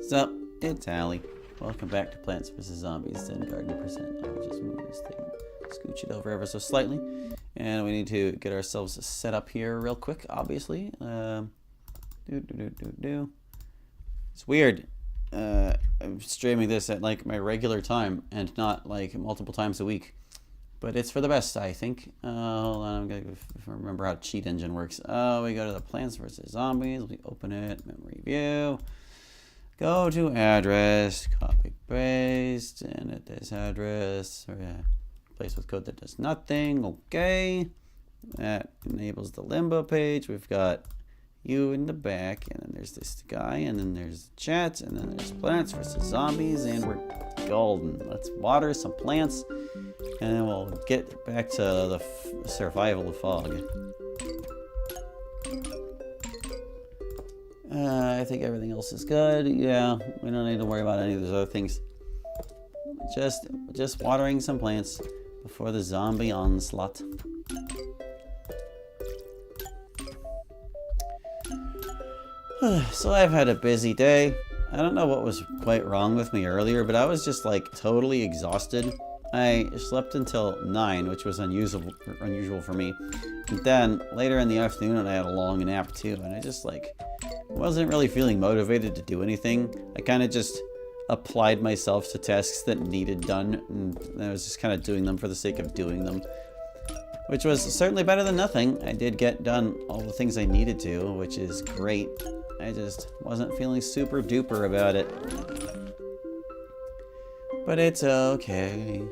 So, it's Allie. Welcome back to Plants vs. Zombies, then Garden Percent. I'll just move this thing, scooch it over ever so slightly. And we need to get ourselves set up here real quick, obviously. It's weird. I'm streaming this at like my regular time and not like multiple times a week. But it's for the best, I think. Hold on, I'm going to remember how Cheat Engine works. We go to the Plants vs. Zombies. We open it, memory view. Go to address, copy, paste, and at this address, place with code that does nothing. Okay. That enables the limbo page. We've got you in the back, and then there's this guy, and then there's chat, and then there's Plants vs. Zombies, and we're golden. Let's water some plants, and then we'll get back to the survival of fog. I think everything else is good. Yeah, we don't need to worry about any of those other things. Just watering some plants before the zombie onslaught. So I've had a busy day. I don't know what was quite wrong with me earlier, but I was just like totally exhausted. I slept until 9, which was unusual for me. And then later in the afternoon I had a long nap too, and I just like wasn't really feeling motivated to do anything. I kind of just applied myself to tasks that needed done, and I was just kind of doing them for the sake of doing them, which was certainly better than nothing. I did get done all the things I needed to, which is great. I just wasn't feeling super duper about it. But it's okay.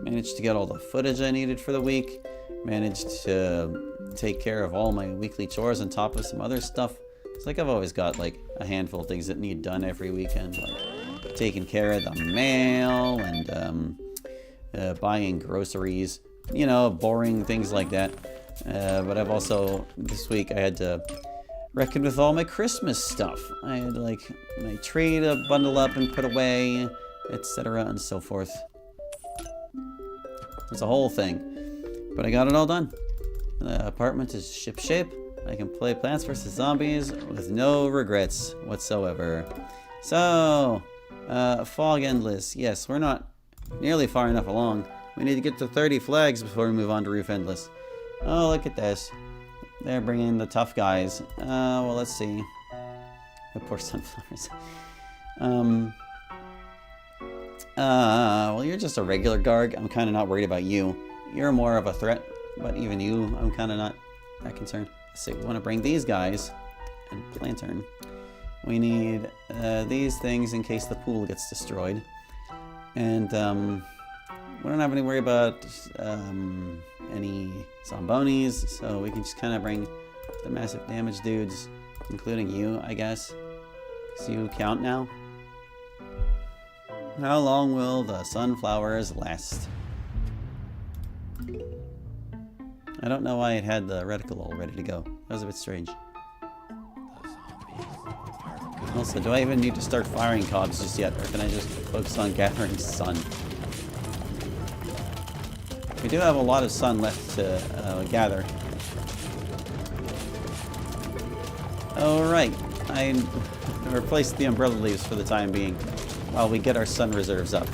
Managed to get all the footage I needed for the week. Managed to take care of all my weekly chores on top of some other stuff. It's like I've always got like a handful of things that need done every weekend, like taking care of the mail and buying groceries, you know, boring things like that. But I've also, this week I had to reckon with all my Christmas stuff. I had like my tree to bundle up and put away, etc. and so forth. It's a whole thing, but I got it all done. The apartment is shipshape. I can play Plants vs. Zombies with no regrets whatsoever. So, Fog Endless. Yes, we're not nearly far enough along. We need to get to 30 flags before we move on to Roof Endless. Oh, look at this. They're bringing the tough guys. Well, let's see. The poor sunflowers. Well, you're just a regular Garg. I'm kind of not worried about you. You're more of a threat, but even you, I'm kind of not that concerned. Let's see, we want to bring these guys and Lantern. We need these things in case the pool gets destroyed. And we don't have any worry about any Zombonis, so we can just kind of bring the massive damage dudes, including you, I guess. Because you count now. How long will the sunflowers last? I don't know why it had the reticle all ready to go. That was a bit strange. Also, do I even need to start firing cogs just yet, or can I just focus on gathering sun? We do have a lot of sun left to gather. Alright, I replaced the umbrella leaves for the time being while we get our sun reserves up.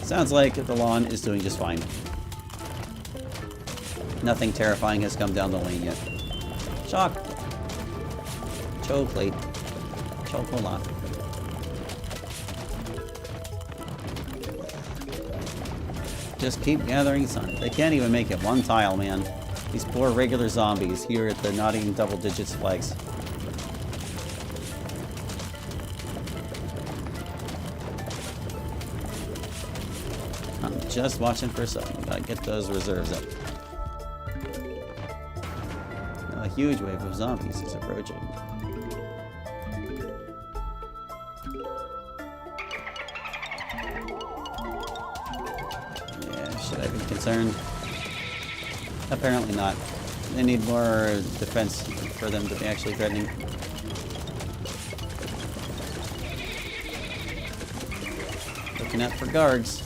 Sounds like the lawn is doing just fine. Nothing terrifying has come down the lane yet. Shock. Chocolate. Chocolate. Just keep gathering sun. They can't even make it one tile, man. These poor regular zombies here at the not even double digits flags. I'm just watching for something. Gotta get those reserves up. A huge wave of zombies is approaching. Yeah, should I be concerned? Apparently not. They need more defense for them to be actually threatening. Looking out for guards.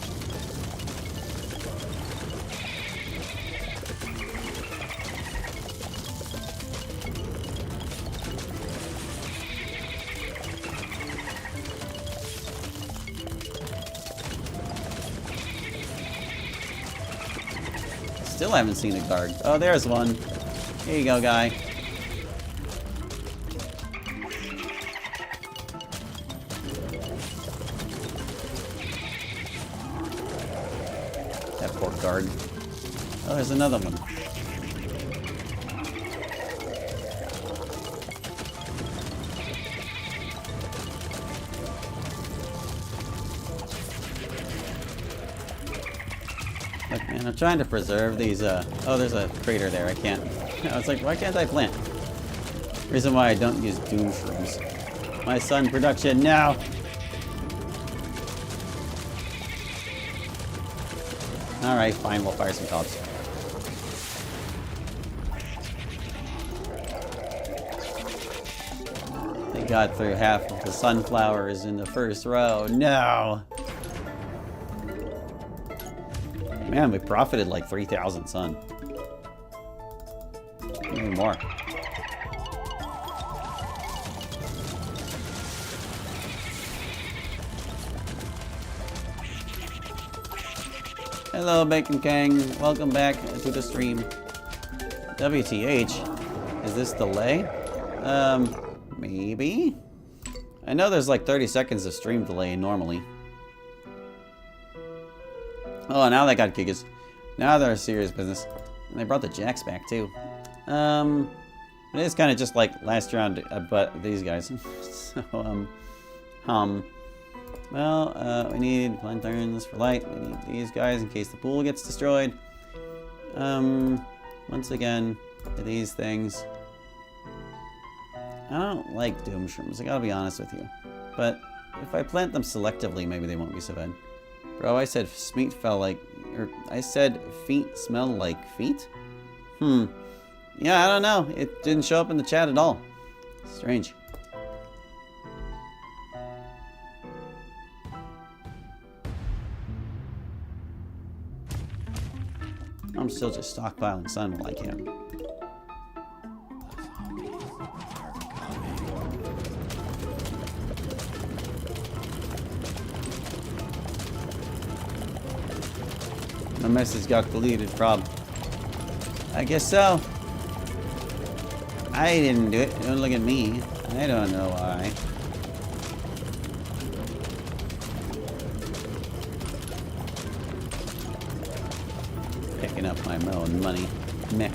still haven't seen a guard. Oh, there's one. Here you go, guy. That poor guard. Oh, there's another one. Look, man, I'm trying to preserve these, oh, there's a crater there. I can't. I was like, why can't I plant? Reason why I don't use doom shrooms. My sun production now. Alright, fine, we'll fire some cops. They got through half of the sunflowers in the first row. No! Man, we profited like 3,000 sun. Maybe more. Hello, Bacon Kang. Welcome back to the stream. WTH? Is this delay? Maybe? I know there's like 30 seconds of stream delay normally. Oh, now they got gigas. Now they're serious business. And they brought the jacks back too. It is kind of just like last round, but these guys. So, well, we need lanterns for light. We need these guys in case the pool gets destroyed. Once again, these things. I don't like doom shrooms, I gotta be honest with you. But if I plant them selectively, maybe they won't be so bad. Bro, I said feet felt like, or I said feet smell like feet? Yeah, I don't know. It didn't show up in the chat at all. Strange. I'm still just stockpiling sun while I can. My message got deleted, Prob. I guess so. I didn't do it. Don't look at me. I don't know why. Picking up my own money. Meh.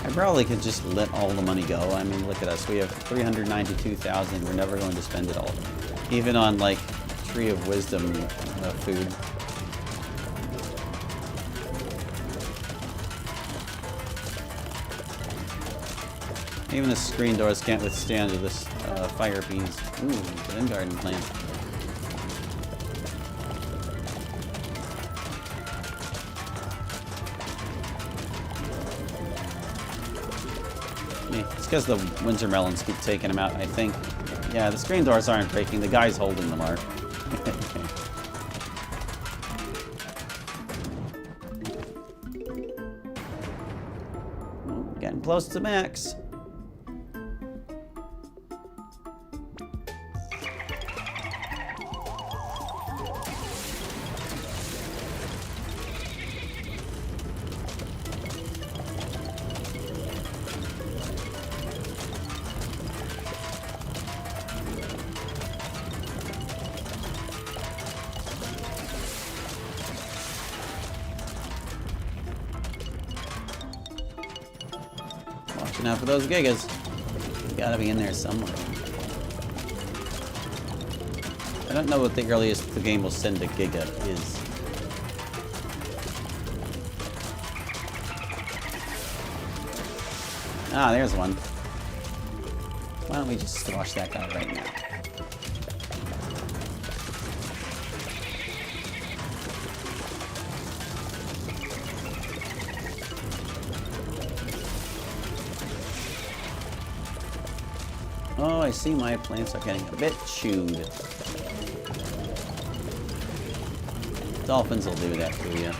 I probably could just let all the money go. I mean, look at us. We have 392,000. We're never going to spend it all. Even on, like, Tree of Wisdom food. Even the screen doors can't withstand this fire bees. Ooh, good garden plant. It's because the winter melons keep taking them out, I think. Yeah, the screen doors aren't breaking. The guys holding them are. Getting close to max. Now for those gigas, you gotta be in there somewhere. I don't know what the earliest the game will send a giga is. Ah, there's one. Why don't we just squash that guy right now? Oh, I see my plants are getting a bit chewed. Dolphins will do that to you.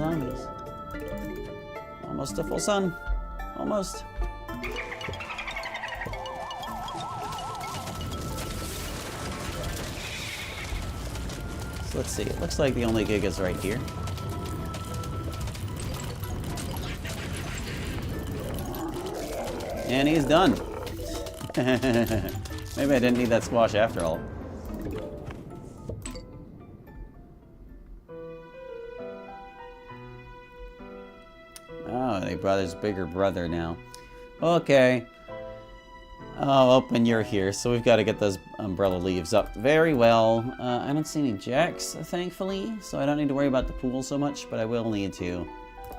zombies. Almost a full sun. Almost. So let's see. It looks like the only gig is right here. And he's done. Maybe I didn't need that squash after all. Oh, they brought his bigger brother now. Okay. Oh, open, you're here. So we've got to get those umbrella leaves up. Very well. I don't see any jacks, thankfully, so I don't need to worry about the pool so much, but I will need to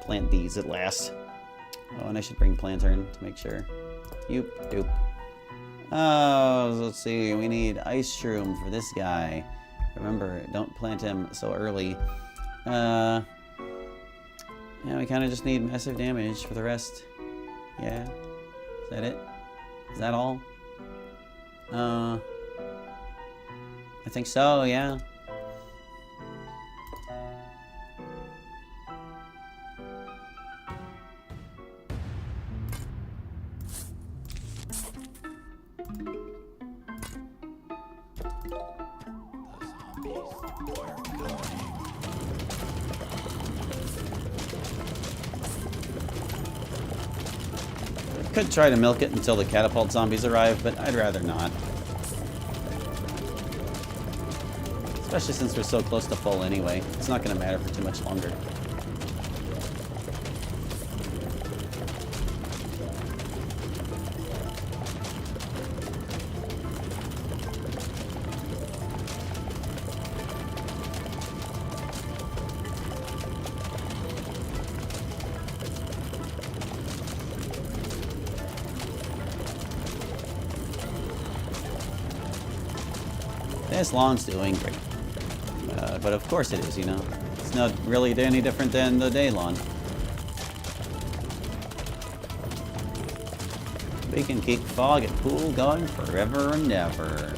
plant these at last. Oh, and I should bring Plantern to make sure. Yoop, doop. Oh, let's see. We need Ice Shroom for this guy. Remember, don't plant him so early. Yeah, we kind of just need massive damage for the rest. Yeah. Is that it? Is that all? I think so, yeah. Could try to milk it until the catapult zombies arrive, but I'd rather not. Especially since we're so close to full anyway. It's not going to matter for too much longer. This lawn's doing great. But of course it is, you know. It's not really any different than the day lawn. We can keep Fog and Pool going forever and ever.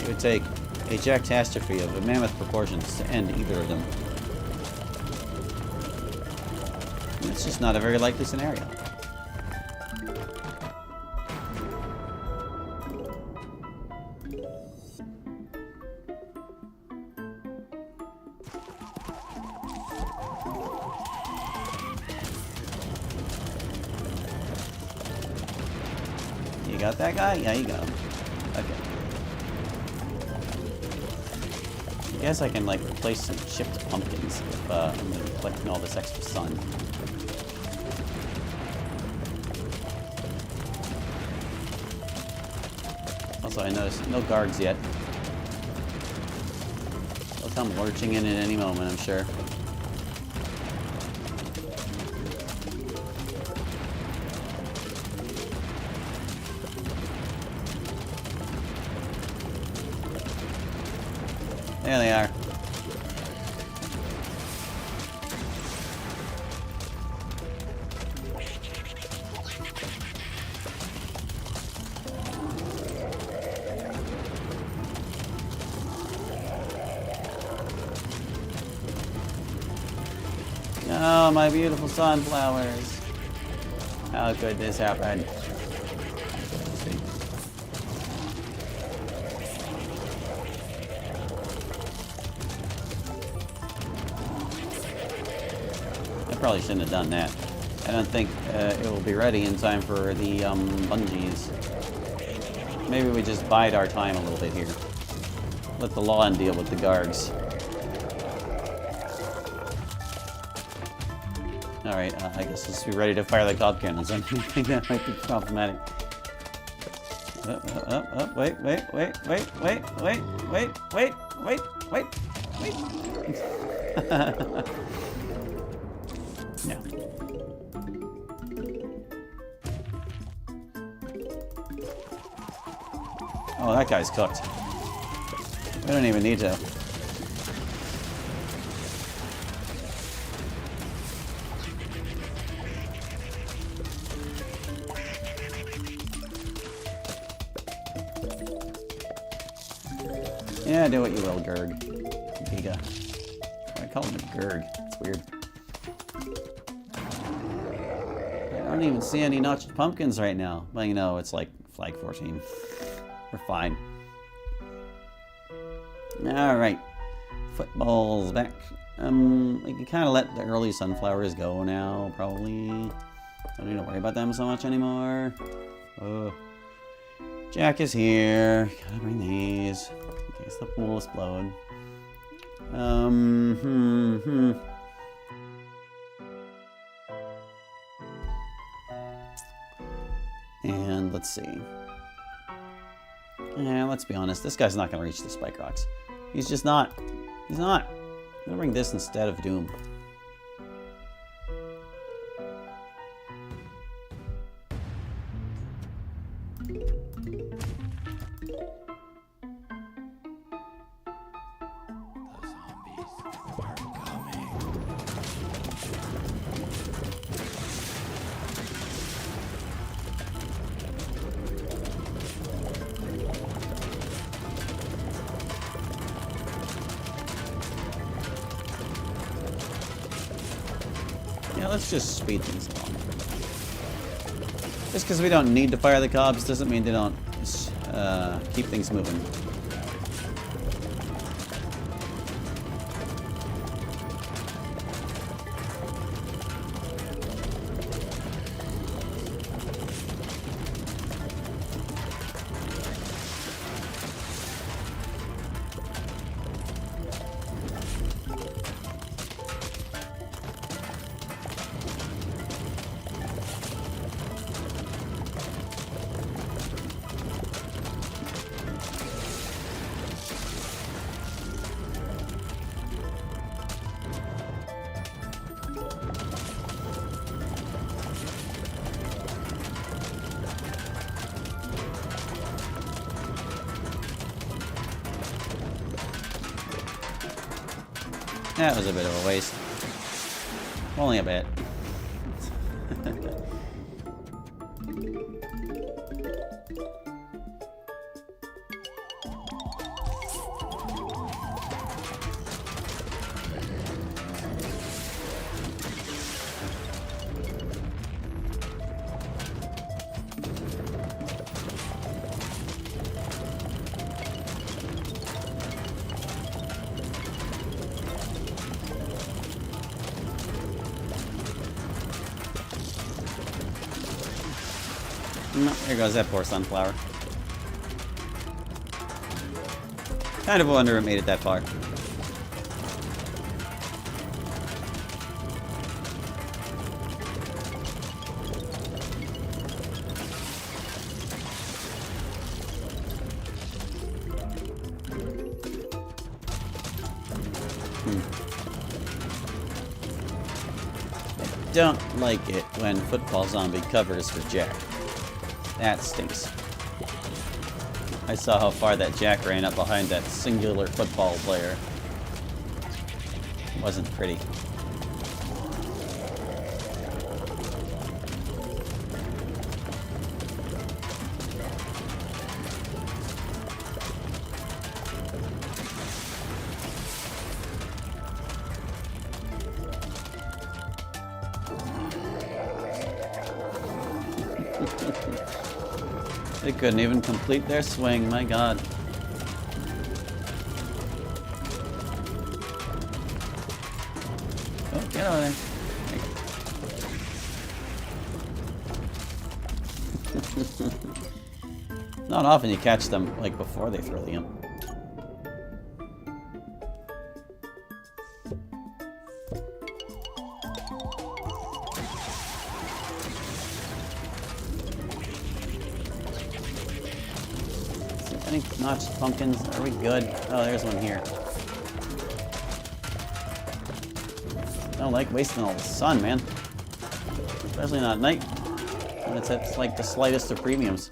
It would take a jackastrophe of mammoth proportions to end either of them. And it's just not a very likely scenario. You got that guy? Yeah, you got him. Okay. I guess I can, like, replace some chipped pumpkins if I'm collecting all this extra sun. Also, I noticed no guards yet. They'll come lurching in at any moment, I'm sure. There they are. Oh, my beautiful sunflowers. How could this happen? Probably shouldn't have done that. I don't think it will be ready in time for the bungees. Maybe we just bide our time a little bit here. Let the lawn deal with the guards. Alright, I guess let's be ready to fire the cob cannons. I think that might be problematic. Wait. No. Oh, that guy's cooked. We don't even need to. Yeah, do what you will, Gurg. Giga. I call him a Gurg. It's weird. don't even see any notched pumpkins right now. Well, you know, it's like flag 14. We're fine. Alright. Football's back. We can kind of let the early sunflowers go now, probably. Don't need to worry about them so much anymore. Jack is here. Gotta bring these in case the pool explodes. And let's see. Yeah, let's be honest. This guy's not gonna reach the spike rocks. He's just not. He's not. I'm gonna bring this instead of Doom. Yeah, let's just speed things along. Just because we don't need to fire the cobs doesn't mean they don't keep things moving. That was a bit of a waste. Only a bit. There goes that poor sunflower. Kind of a wonder it made it that far. I don't like it when Football Zombie covers for Jack. That stinks. I saw how far that Jack ran up behind that singular football player. It wasn't pretty. They couldn't even complete their swing, my god. Oh, get over there. Not often you catch them, like, before they throw the imp. Any notched pumpkins? Are we good? Oh, there's one here. I don't like wasting all the sun, man. Especially not at night. And it's at like the slightest of premiums.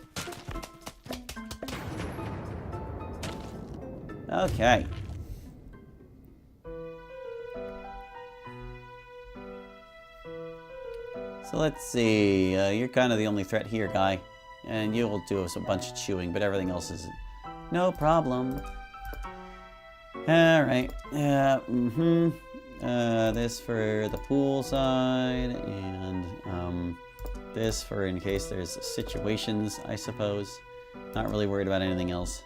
Okay. So let's see. You're kind of the only threat here, guy. And you will do us a bunch of chewing, but everything else is no problem. Alright. Yeah, this for the pool side, and this for in case there's situations, I suppose. Not really worried about anything else.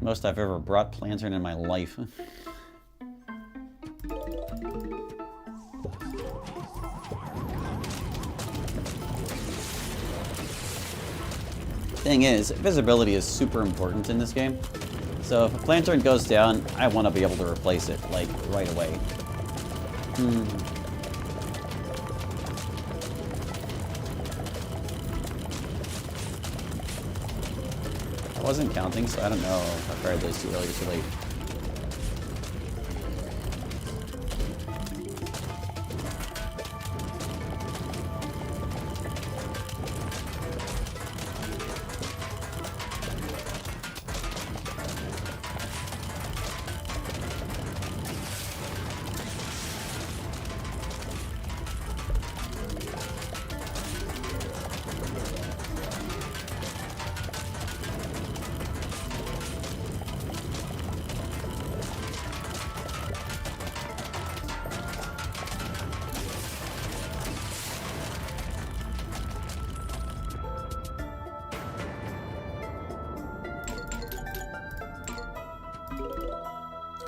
Most I've ever brought plantern in my life. Thing is, visibility is super important in this game. So if a plantern goes down, I want to be able to replace it, like, right away. I wasn't counting, so I don't know if I fired those too early or too late.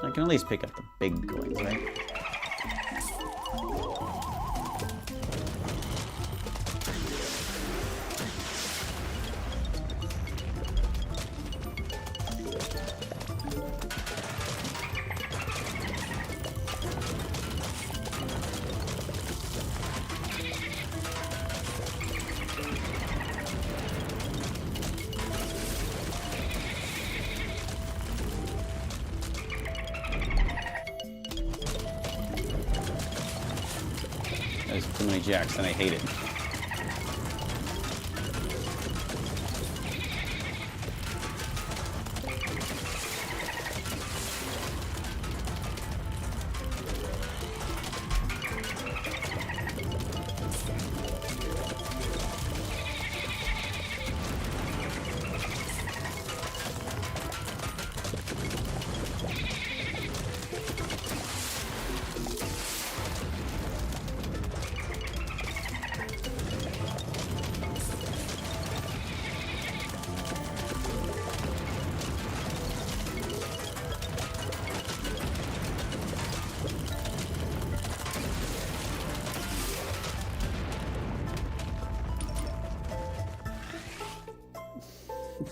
I can at least pick up the big coins, right? There's too many jacks, and I hate it.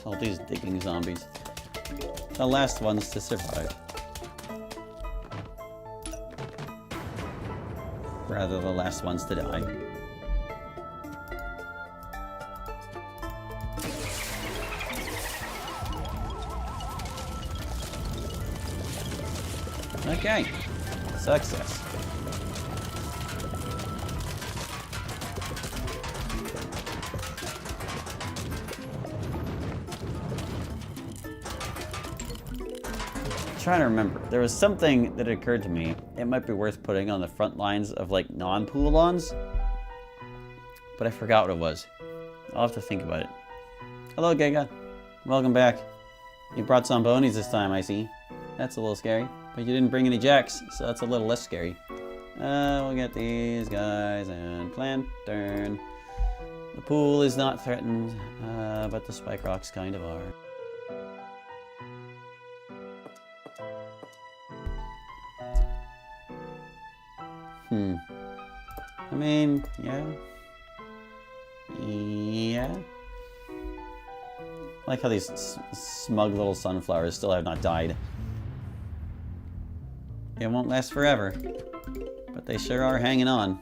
All these digging zombies. The last ones to survive. Rather, the last ones to die. Okay. Success. Trying to remember. There was something that occurred to me. It might be worth putting on the front lines of like non-pool-ons, but I forgot what it was. I'll have to think about it. Hello, Giga. Welcome back. You brought Zombonis this time, I see. That's a little scary, but you didn't bring any jacks, so that's a little less scary. We'll get these guys and plantern. The pool is not threatened, but the spike rocks kind of are. I mean, yeah. Yeah. I like how these smug little sunflowers still have not died. It won't last forever, but they sure are hanging on.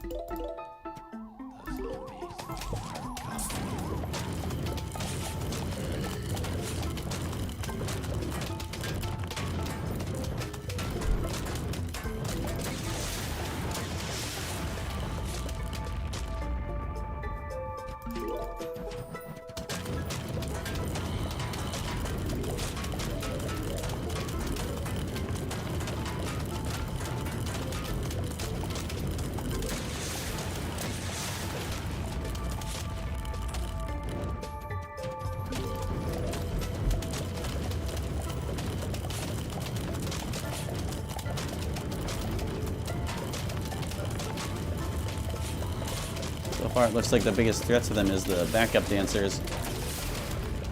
far it looks like the biggest threat to them is the backup dancers.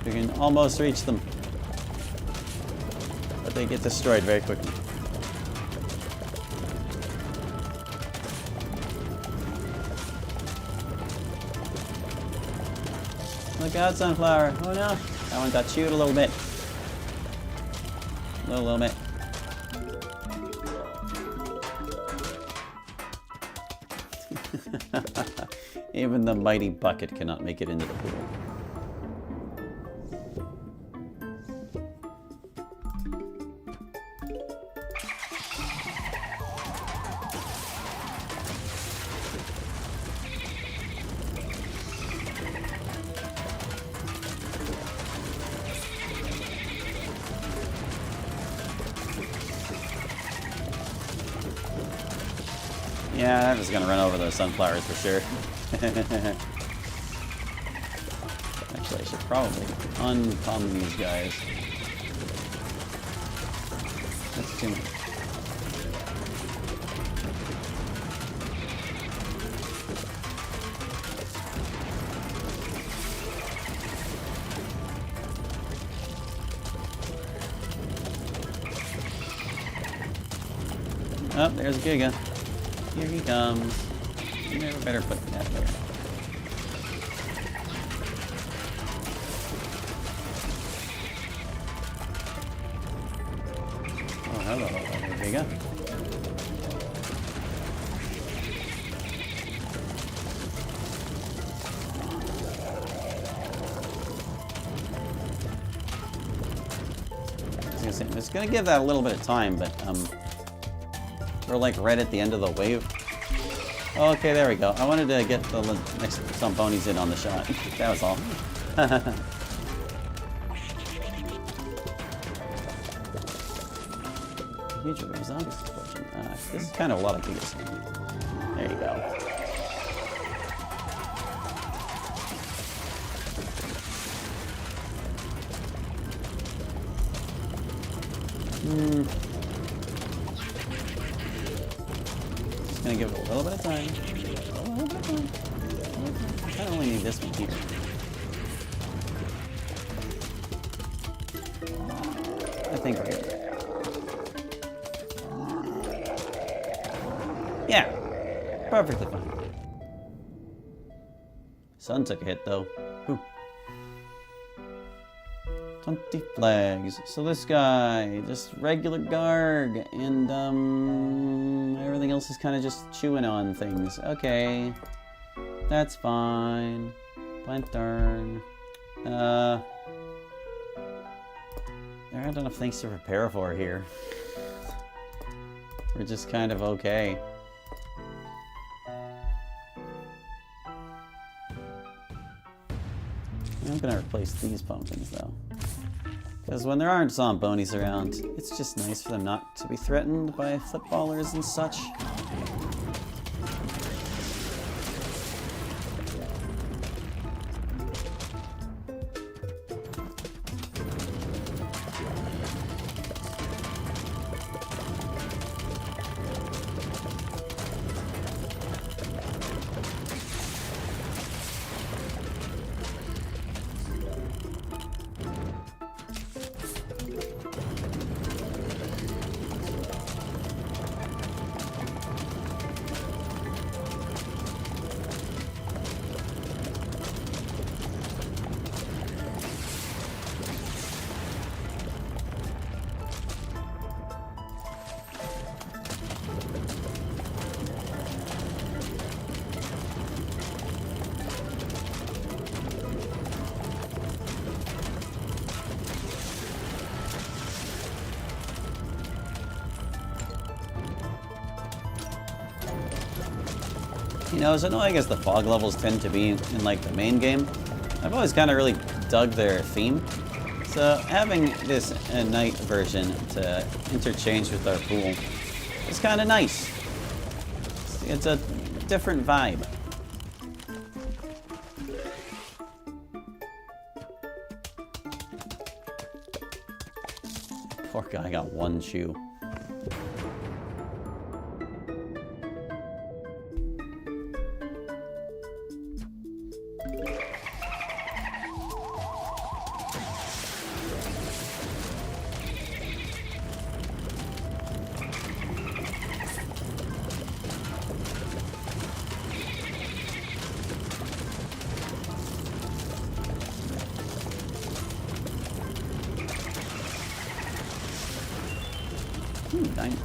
We can almost reach them. But they get destroyed very quickly. Look out, Sunflower. Oh no. That one got chewed a little bit. A little bit. Even the mighty bucket cannot make it into the pool. Yeah, I'm just gonna run over those sunflowers for sure. Actually, I should probably unpalm these guys. That's too much. Oh, there's Giga. Here he comes. You never better put that there. Oh, hello. There you go. I was gonna give that a little bit of time, but we're like right at the end of the wave. Okay, there we go. I wanted to get the next Zombonies in on the shot. That was all. Huge wave of zombies explosion. This is kind of a lot of gigas. There you go. Just gonna give it a little bit of time. A little bit of time. I kind of only need this one here. I think we're good. Yeah, perfectly fine. Sun took a hit though. Whew. 20 flags. So this guy, just regular Garg, and everything else is kind of just chewing on things. Okay, that's fine. Plant turn. There aren't enough things to prepare for here. We're just kind of okay. I'm gonna replace these pumpkins though. Because when there aren't Zombonies around, it's just nice for them not to be threatened by footballers and such. You know, as annoying as the fog levels tend to be in like the main game, I've always kind of really dug their theme. So having this night version to interchange with our pool is kind of nice. It's a different vibe. Poor guy got one shoe. Dine.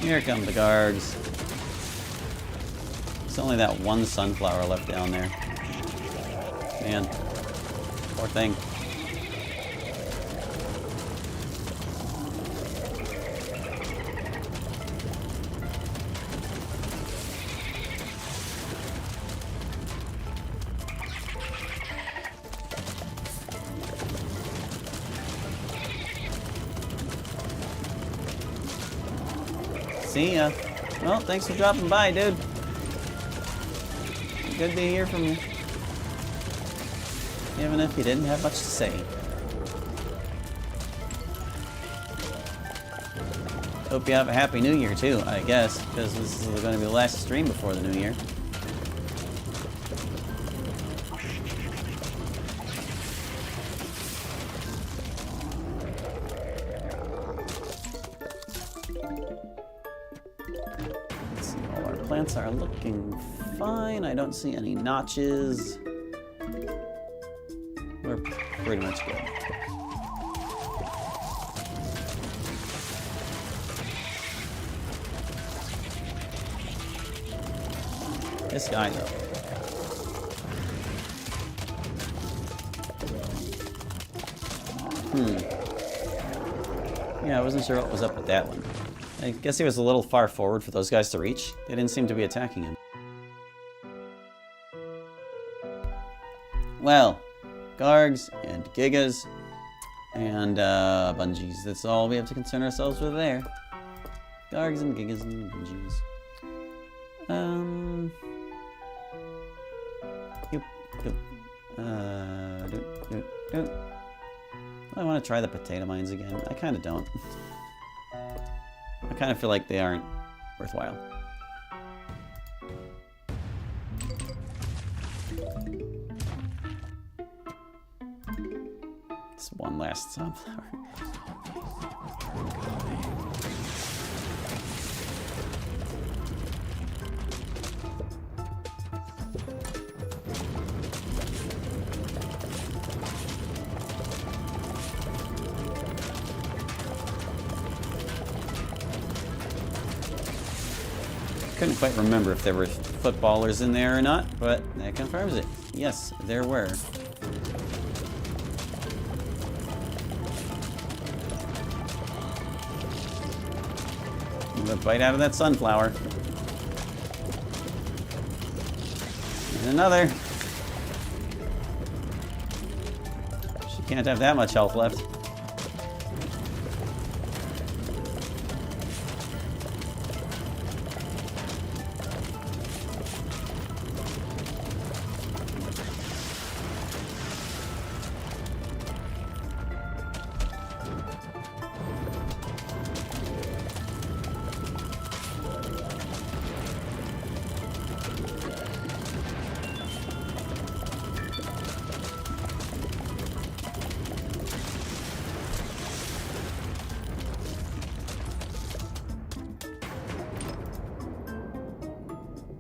Here come the guards. There's only that one sunflower left down there. Man, poor thing. See ya. Well, thanks for dropping by, dude. Good to hear from you. Even if you didn't have much to say. Hope you have a happy new year, too, I guess, because this is going to be the last stream before the new year. Plants are looking fine. I don't see any notches. We're pretty much good. This guy, though. Yeah, I wasn't sure what was up with that one. I guess he was a little far forward for those guys to reach. They didn't seem to be attacking him. Well, Gargs and Gigas and Bungees. That's all we have to concern ourselves with there. Gargs and Gigas and Bungees. I want to try the potato mines again. I kind of don't. I kind of feel like they aren't worthwhile. It's one last sunflower. Couldn't quite remember if there were footballers in there or not, but that confirms it. Yes, there were. I'm gonna bite out of that sunflower. And another. She can't have that much health left.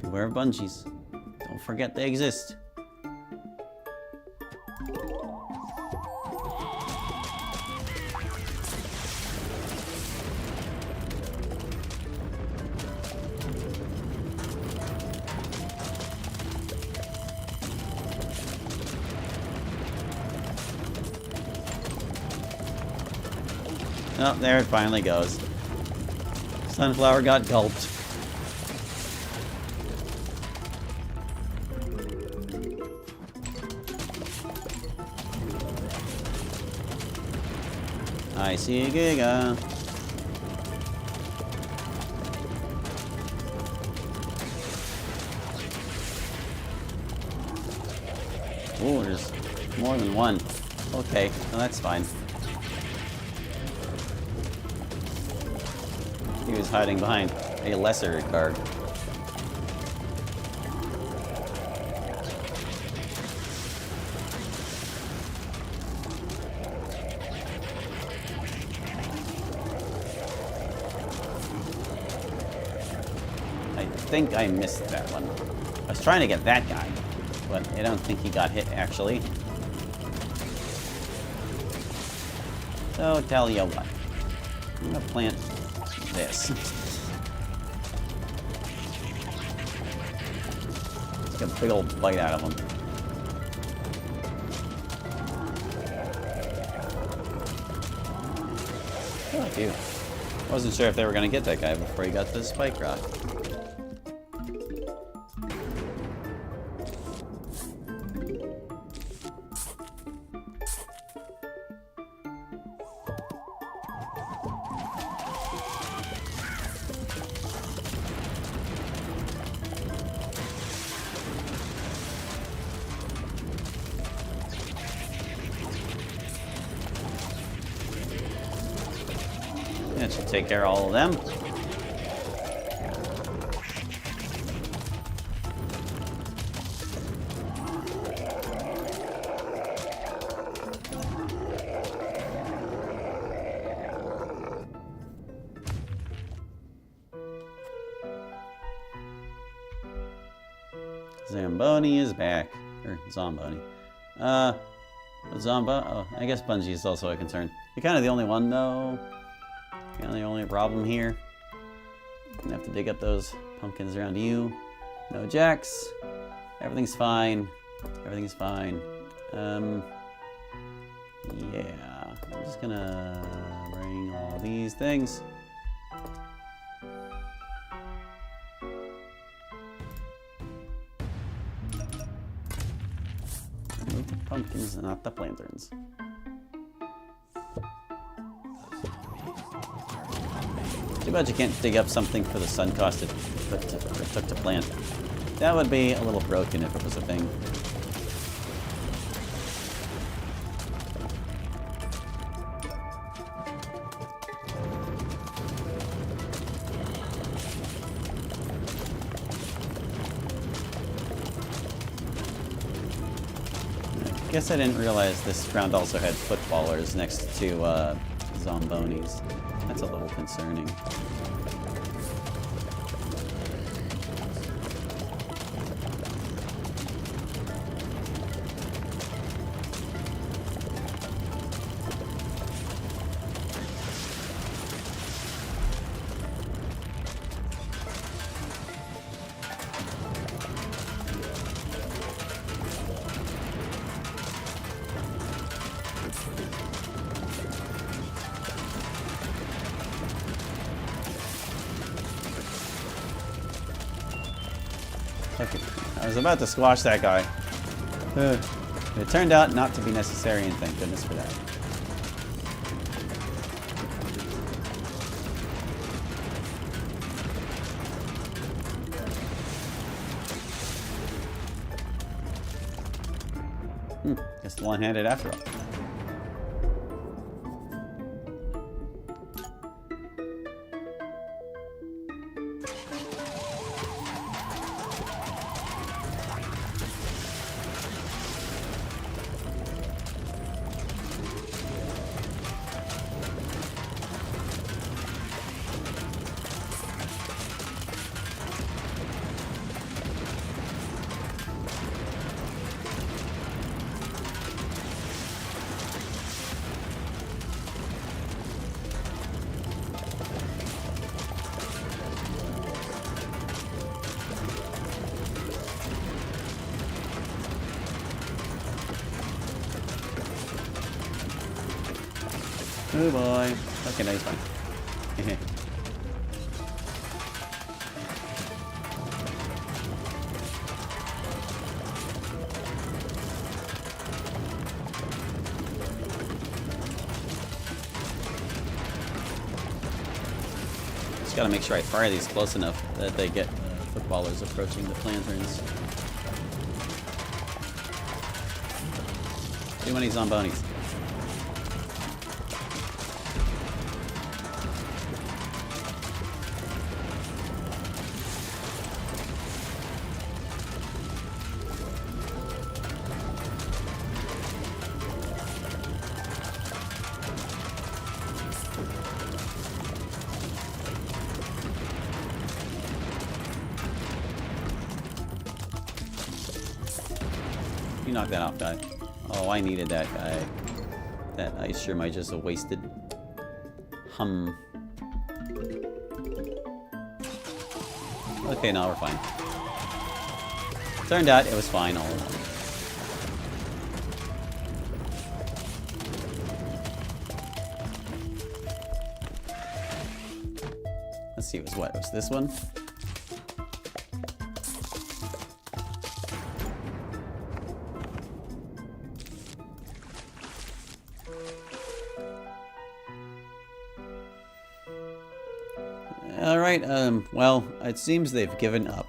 Beware of bungees. Don't forget they exist. Oh, there it finally goes. Sunflower got gulped. I see a Giga. Oh, there's more than one. Okay, well, that's fine. He was hiding behind a lesser guard. think I missed that one. I was trying to get that guy, but I don't think he got hit, actually. So, tell you what. I'm gonna plant this. Let's get a big old bite out of him. Oh, dude. Wasn't sure if they were gonna get that guy before he got the spike rock. That should take care of all of them. Zamboni is back. Or Zomboni. Zomba? Oh, I guess Bungie is also a concern. You're kind of the only one, though. Kind of the only problem here. Gonna have to dig up those pumpkins around you. No jacks. Everything's fine. Everything's fine. Yeah. I'm just gonna bring all these things. Move the pumpkins, not the lanterns. Too bad you can't dig up something for the sun cost it took to plant. That would be a little broken if it was a thing. I guess I didn't realize this ground also had footballers next to Zombonis. That's a little concerning. Okay, I was about to squash that guy. It turned out not to be necessary, and thank goodness for that. Guess one-handed after all. Oh boy. Okay, no, he's fine. Just gotta make sure I fire these close enough that they get footballers approaching the lanterns. Too many Zombonis. You knock that off, guy. Oh, I needed that guy. That ice shroom I just wasted. Okay, now we're fine. Turned out it was fine all along. Let's see, it was what? It was this one? Alright, well, it seems they've given up.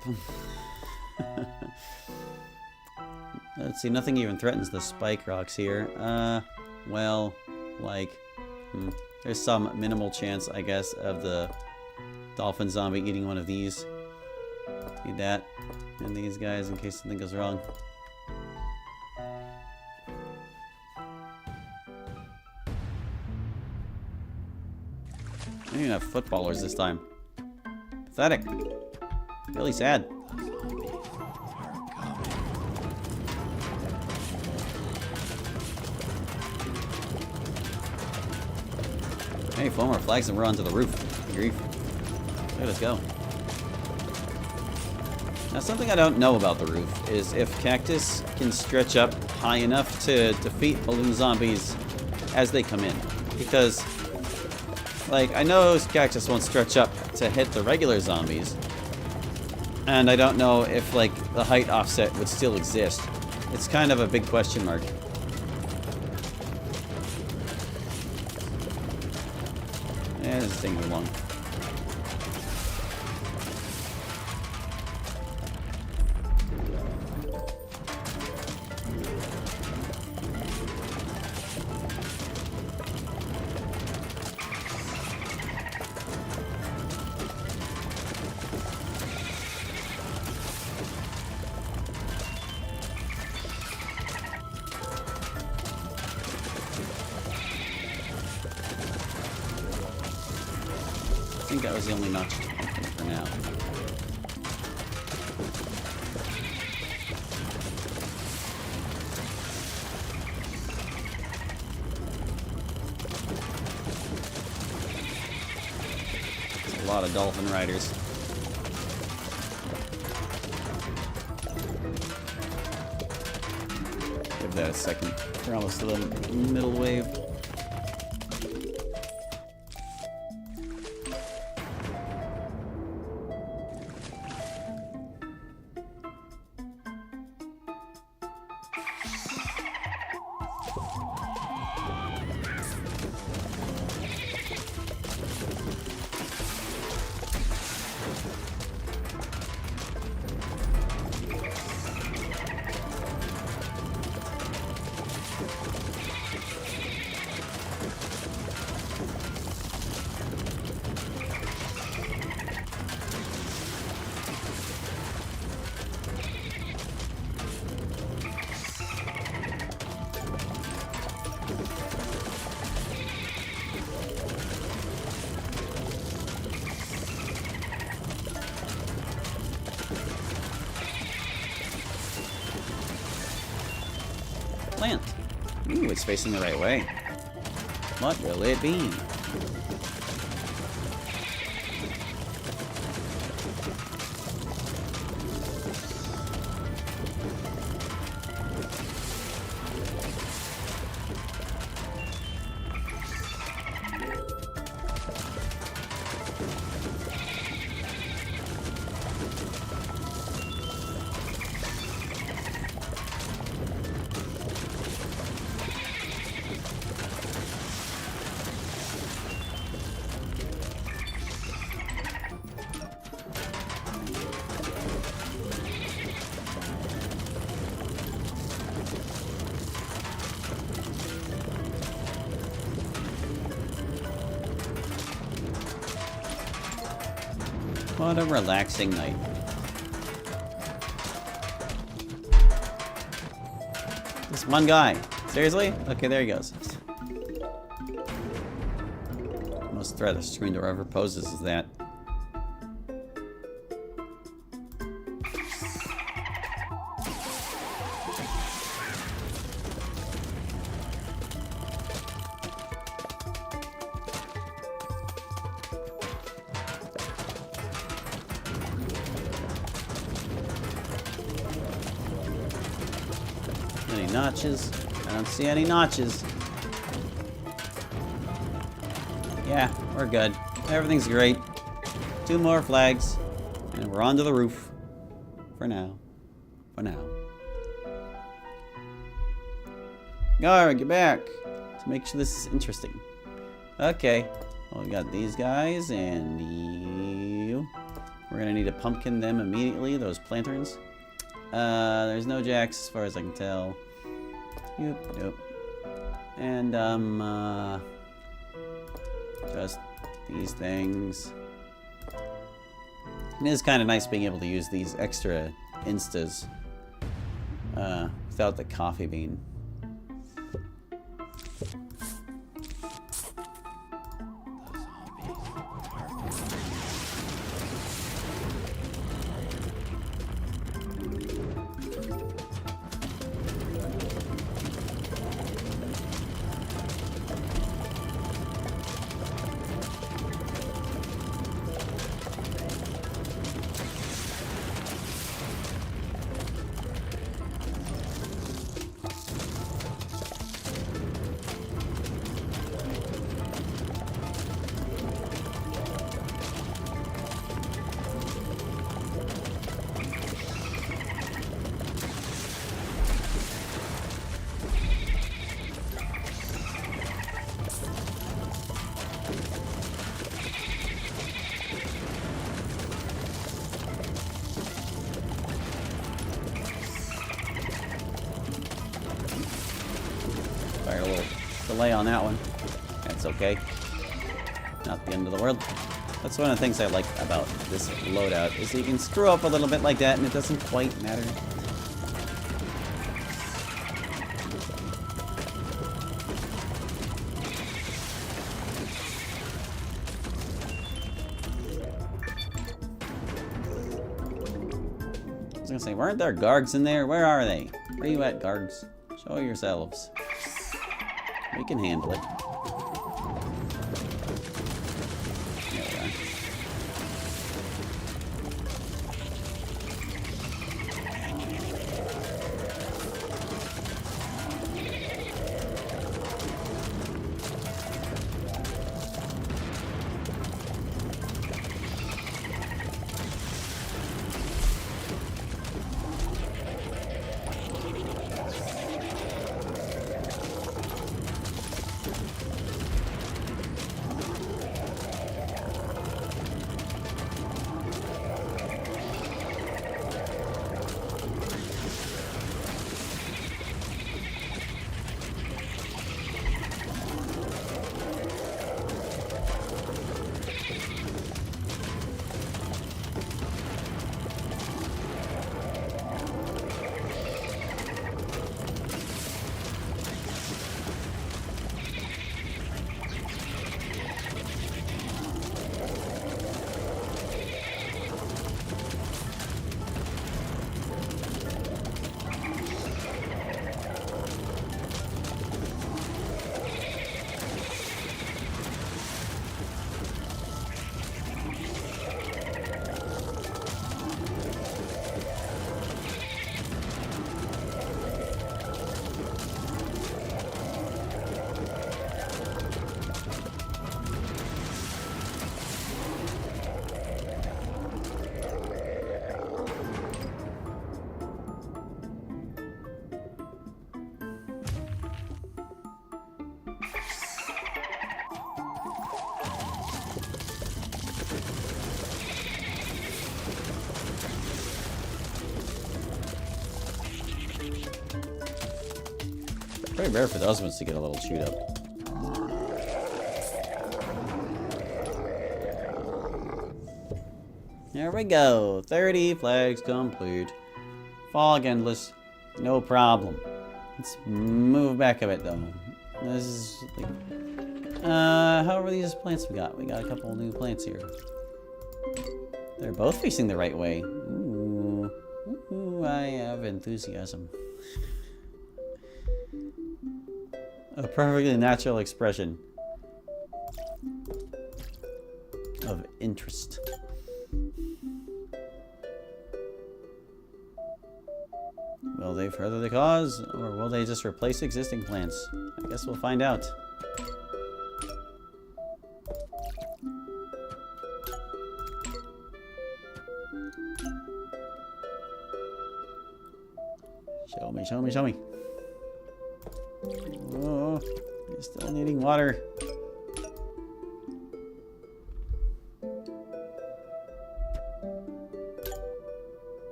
Let's see, nothing even threatens the spike rocks here. Well, like, there's some minimal chance, I guess, of the dolphin zombie eating one of these. Need that. And these guys in case something goes wrong. I don't even have footballers this time. Pathetic. Really sad. Hey, 4 more flags and we're onto the roof. Good grief. Let us go. Now, something I don't know about the roof is if cactus can stretch up high enough to defeat balloon zombies as they come in. Because, like, I know cactus won't stretch up to hit the regular zombies. And I don't know if, like, the height offset would still exist. It's kind of a big question mark. Yeah, this is taking too long. I think that was the only notch for now. There's a lot of dolphin riders. Give that a second. We're almost to the middle wave. Plant. Ooh, it's facing the right way. What will it be? What a relaxing night. This one guy. Seriously? Okay, there he goes. Most threat a screen door ever poses is that. any notches. I don't see any notches. Yeah, we're good. Everything's great. 2 more flags. And we're onto the roof. For now. For now. Alright, get back. To make sure this is interesting. Okay. Well, we got these guys and you. We're gonna need to pumpkin them immediately, those planterns. There's no jacks as far as I can tell. Yep. And, just these things. It is kind of nice being able to use these extra instas without the coffee bean. Sorry, a little delay on that one. That's okay. Not the end of the world. That's one of the things I like about this loadout, is that you can screw up a little bit like that and it doesn't quite matter. I was gonna say, weren't there guards in there? Where are they? Where are you at, guards? Show yourselves. We can handle it. There we are. Pretty rare for those ones to get a little chewed up. There we go. 30 flags complete. Fog endless. No problem. Let's move back a bit though. This is like, how are these plants we got? We got a couple new plants here. They're both facing the right way. Ooh. Ooh, I have enthusiasm. A perfectly natural expression of interest. We'll Will they further the cause, or will they just replace existing plants? I guess we'll find out. Show me, show me, show me. Oh, you're still needing water.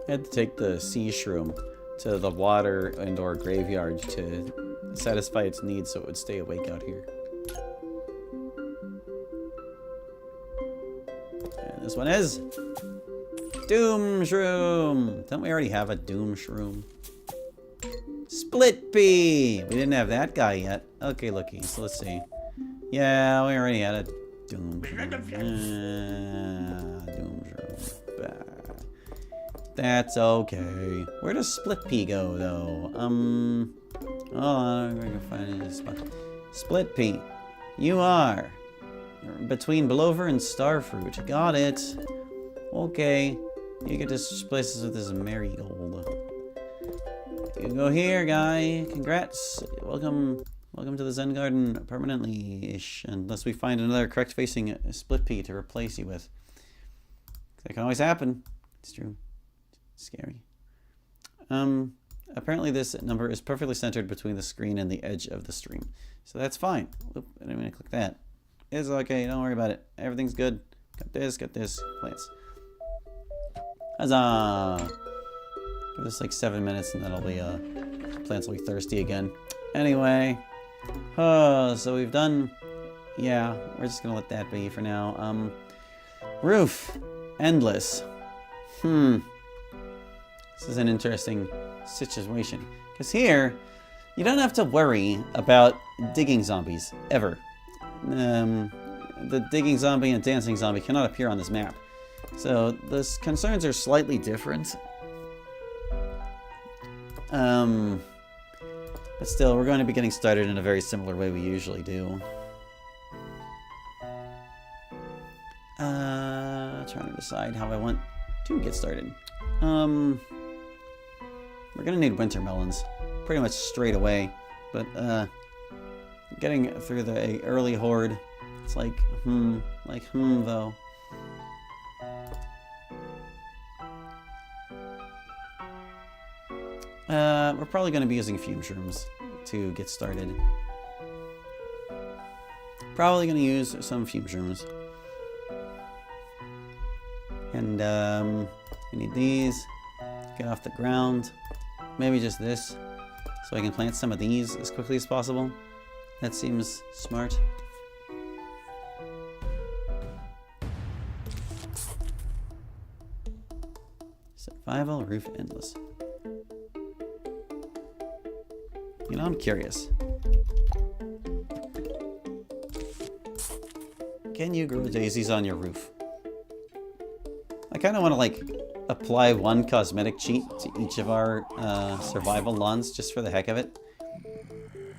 I had to take the sea shroom to the water and or graveyard to satisfy its needs so it would stay awake out here. And this one is Doom Shroom. Don't we already have a Doom Shroom? Split Pea. We didn't have that guy yet. Okay, looky. So let's see. Yeah, we already had a Doom Shroom. Doom Shroom. Bah. That's okay. Where does Split Pea go, though? Hold on, I'm going to find a spot. Split Pea. You are between Blover and Starfruit. Got it. Okay. You get to switch places with this marigold. You go here, guy. Congrats. Welcome to the Zen Garden permanently-ish. Unless we find another correct-facing Split Pea to replace you with. That can always happen. It's true. Scary. Apparently this number is perfectly centered between the screen and the edge of the stream. So that's fine. Oop, I didn't mean to click that. It's okay, don't worry about it. Everything's good. Got this, plants. Huzzah! Give this like 7 minutes and that'll be, plants will be thirsty again. Anyway. So we've done, yeah, we're just gonna let that be for now. Roof. Endless. This is an interesting situation. Because here, you don't have to worry about digging zombies, ever. The digging zombie and dancing zombie cannot appear on this map. So, the concerns are slightly different. But still, we're going to be getting started in a very similar way we usually do. Trying to decide how I want to get started. We're gonna need winter melons pretty much straight away, but getting through the early horde, it's like though. We're probably gonna be using fume shrooms to get started. Probably gonna use some fume shrooms. And we need these. Get off the ground. Maybe just this. So I can plant some of these as quickly as possible. That seems smart. Survival roof endless. You know, I'm curious. Can you grow daisies on your roof? I kind of want to like apply one cosmetic cheat to each of our survival lawns just for the heck of it.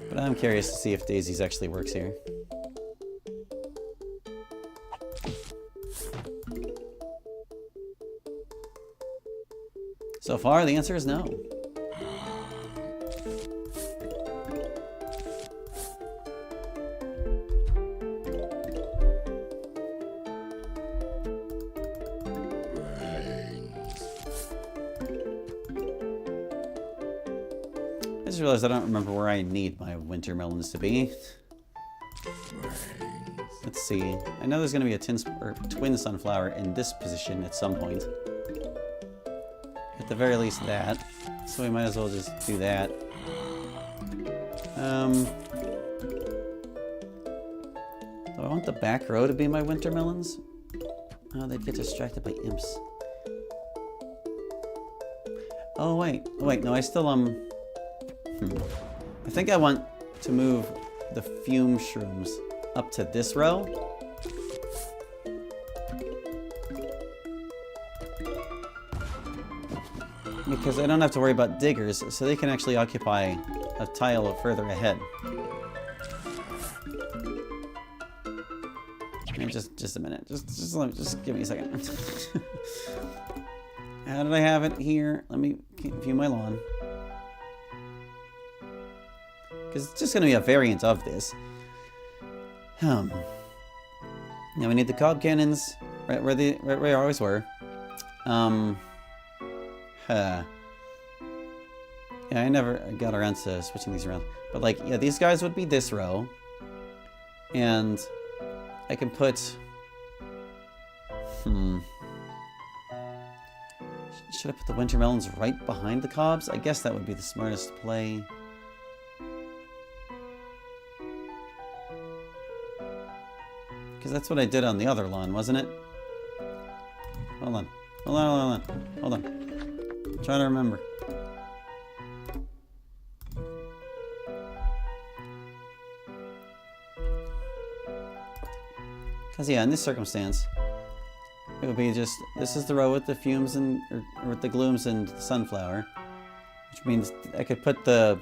But I'm curious to see if daisies actually works here. So far, the answer is no. I just realized I don't remember where I need my winter melons to be. Let's see. I know there's going to be a twin sunflower in this position at some point. At the very least that. So we might as well just do that. Do I want the back row to be my winter melons? Oh, they'd get distracted by imps. Oh, wait. Oh, wait, no, I still, I think I want to move the fume shrooms up to this row. Because I don't have to worry about diggers, so they can actually occupy a tile further ahead. And just a minute. Just give me a second. How did I have it here? Let me view my lawn. Because it's just going to be a variant of this. Now we need the cob cannons right where they always were. Yeah, I never got around to switching these around. But like, yeah, these guys would be this row. And I can put... Should I put the winter melons right behind the cobs? I guess that would be the smartest play. Because that's what I did on the other lawn, wasn't it? Hold on. Hold on. Hold on. I'm trying to remember. Because, yeah, in this circumstance, it would be just, this is the row with the fumes and, or with the glooms and the sunflower. Which means I could put the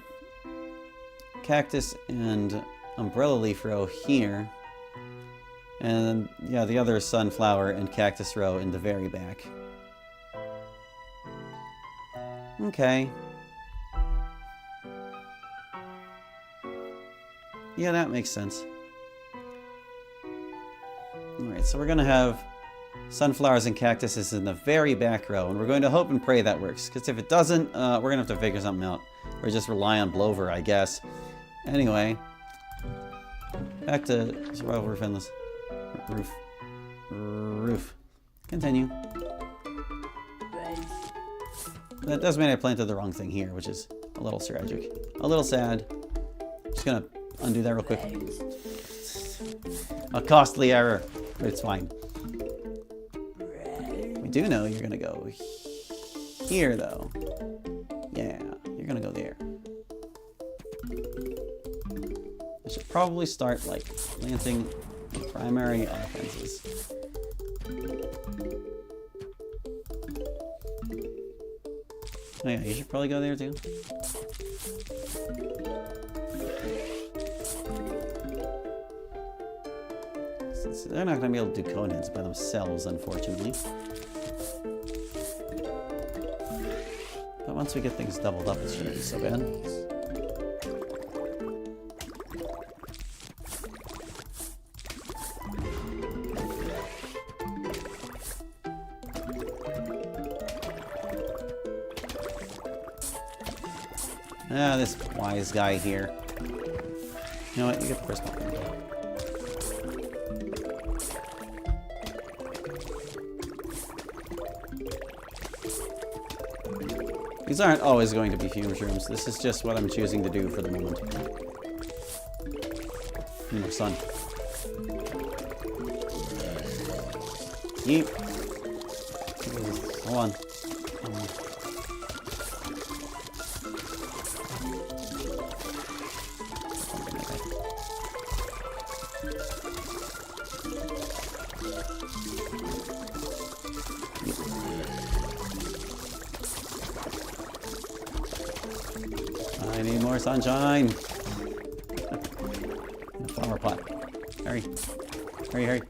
cactus and umbrella leaf row here. And, yeah, the other sunflower and cactus row in the very back. Okay. Yeah, that makes sense. Alright, so we're going to have sunflowers and cactuses in the very back row, and we're going to hope and pray that works, because if it doesn't, we're going to have to figure something out. Or just rely on Blover, I guess. Anyway, back to survival roof endless. Roof. Continue. That does mean I planted the wrong thing here, which is a little tragic. A little sad. Just gonna undo that real quick. A costly error, but it's fine. We do know you're gonna go here, though. Yeah, you're gonna go there. I should probably start, like, planting primary offenses. Oh yeah, you should probably go there too. Since they're not going to be able to do coneheads by themselves, unfortunately. But once we get things doubled up, it shouldn't be so bad. Ah, this wise guy here. You know what? You get the first one. These aren't always going to be fume shrooms. This is just what I'm choosing to do for the moment. More sun. Yeep. Hold on. I need more sunshine. In a flower pot. Hurry. Hurry, hurry.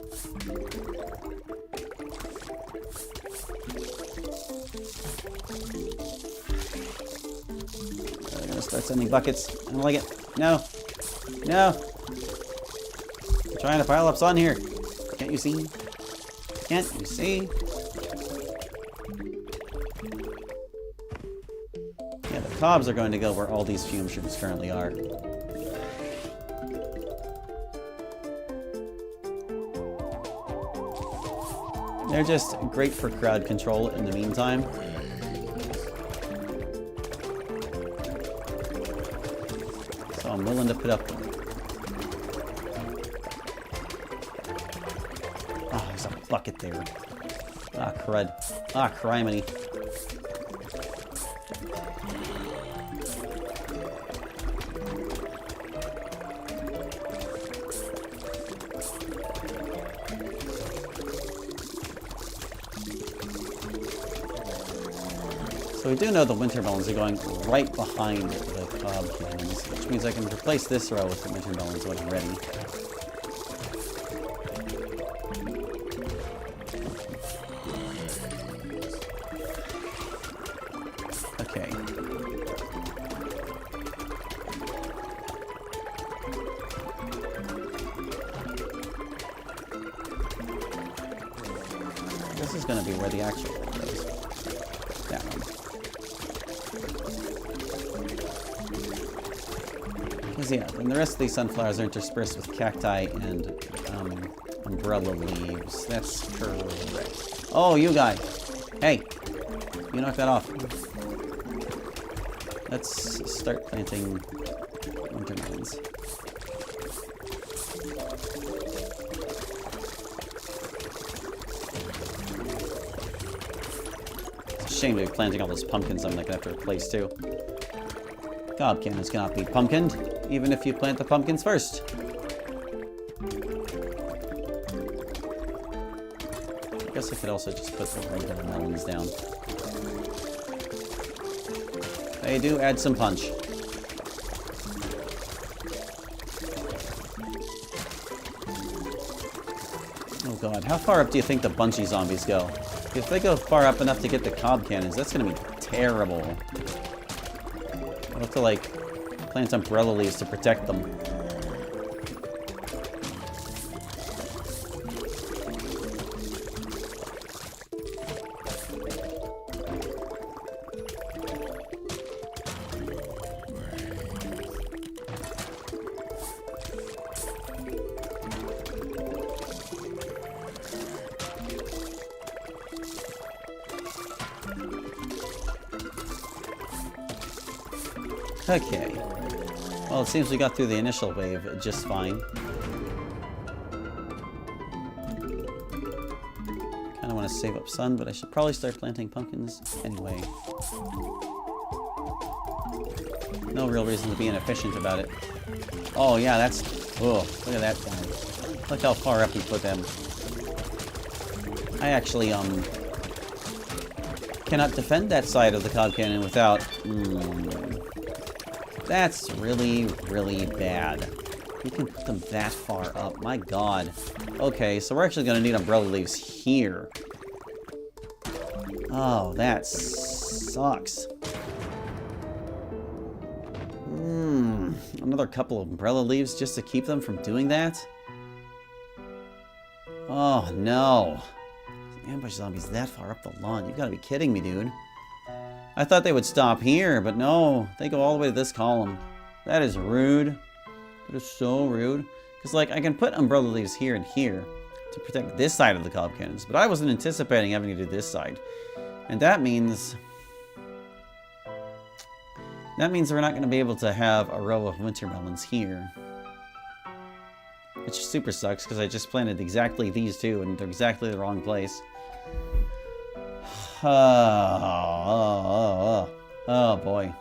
I'm gonna start sending buckets. I don't like it. No. No. I'm trying to pile up sun here. Can't you see? Can't you see? Yeah, the cobs are going to go where all these fume shrooms currently are. They're just great for crowd control in the meantime. So I'm willing to put up with it. Oh, there's a bucket there. Ah, crud. Ah, criminy. So we do know the winter melons are going right behind the cob cannons, which means I can replace this row with the winter melons when I'm ready. This is going to be where the actual one goes. That one. Because, yeah, and the rest of these sunflowers are interspersed with cacti and umbrella leaves. That's correct. Oh, you guy. Hey. You knock that off. Let's start planting winter melons. It's a shame to be planting all those pumpkins I'm gonna have to replace too. Cob cannons cannot be pumpkined, even if you plant the pumpkins first. I guess I could also just put the regular melons down. They do add some punch. Oh god, how far up do you think the Bunchy zombies go? If they go far up enough to get the cob cannons, that's gonna be terrible. I'll have to, like, plant umbrella leaves to protect them. Okay. Well, it seems we got through the initial wave just fine. Kind of want to save up sun, but I should probably start planting pumpkins anyway. No real reason to be inefficient about it. Oh, yeah, that's... Oh, look at that guy. Look how far up you put them. I actually, cannot defend that side of the cob cannon without... That's really, really bad. You can put them that far up. My god. Okay, so we're actually going to need umbrella leaves here. Oh, that sucks. Another couple of umbrella leaves just to keep them from doing that? Oh, no. Ambush zombies that far up the lawn. You've got to be kidding me, dude. I thought they would stop here, but no. They go all the way to this column. That is rude. That is so rude. Because, like, I can put umbrella leaves here and here to protect this side of the cob cannons, but I wasn't anticipating having to do this side. And that means... we're not going to be able to have a row of winter melons here. Which super sucks, because I just planted exactly these two, and they're exactly the wrong place. Oh boy.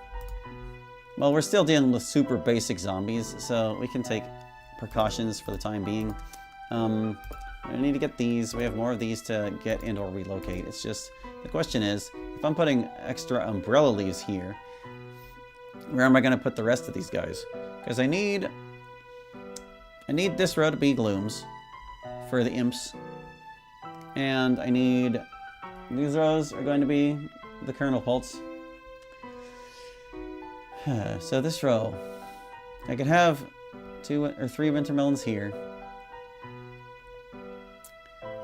Well, we're still dealing with super basic zombies, so we can take precautions for the time being. I need to get these. We have more of these to get and or relocate. It's just, the question is, if I'm putting extra umbrella leaves here, where am I going to put the rest of these guys? Because I need this row to be glooms for the imps. And I need... These rows are going to be the kernel pults. So this row, I could have 2 or 3 winter melons here.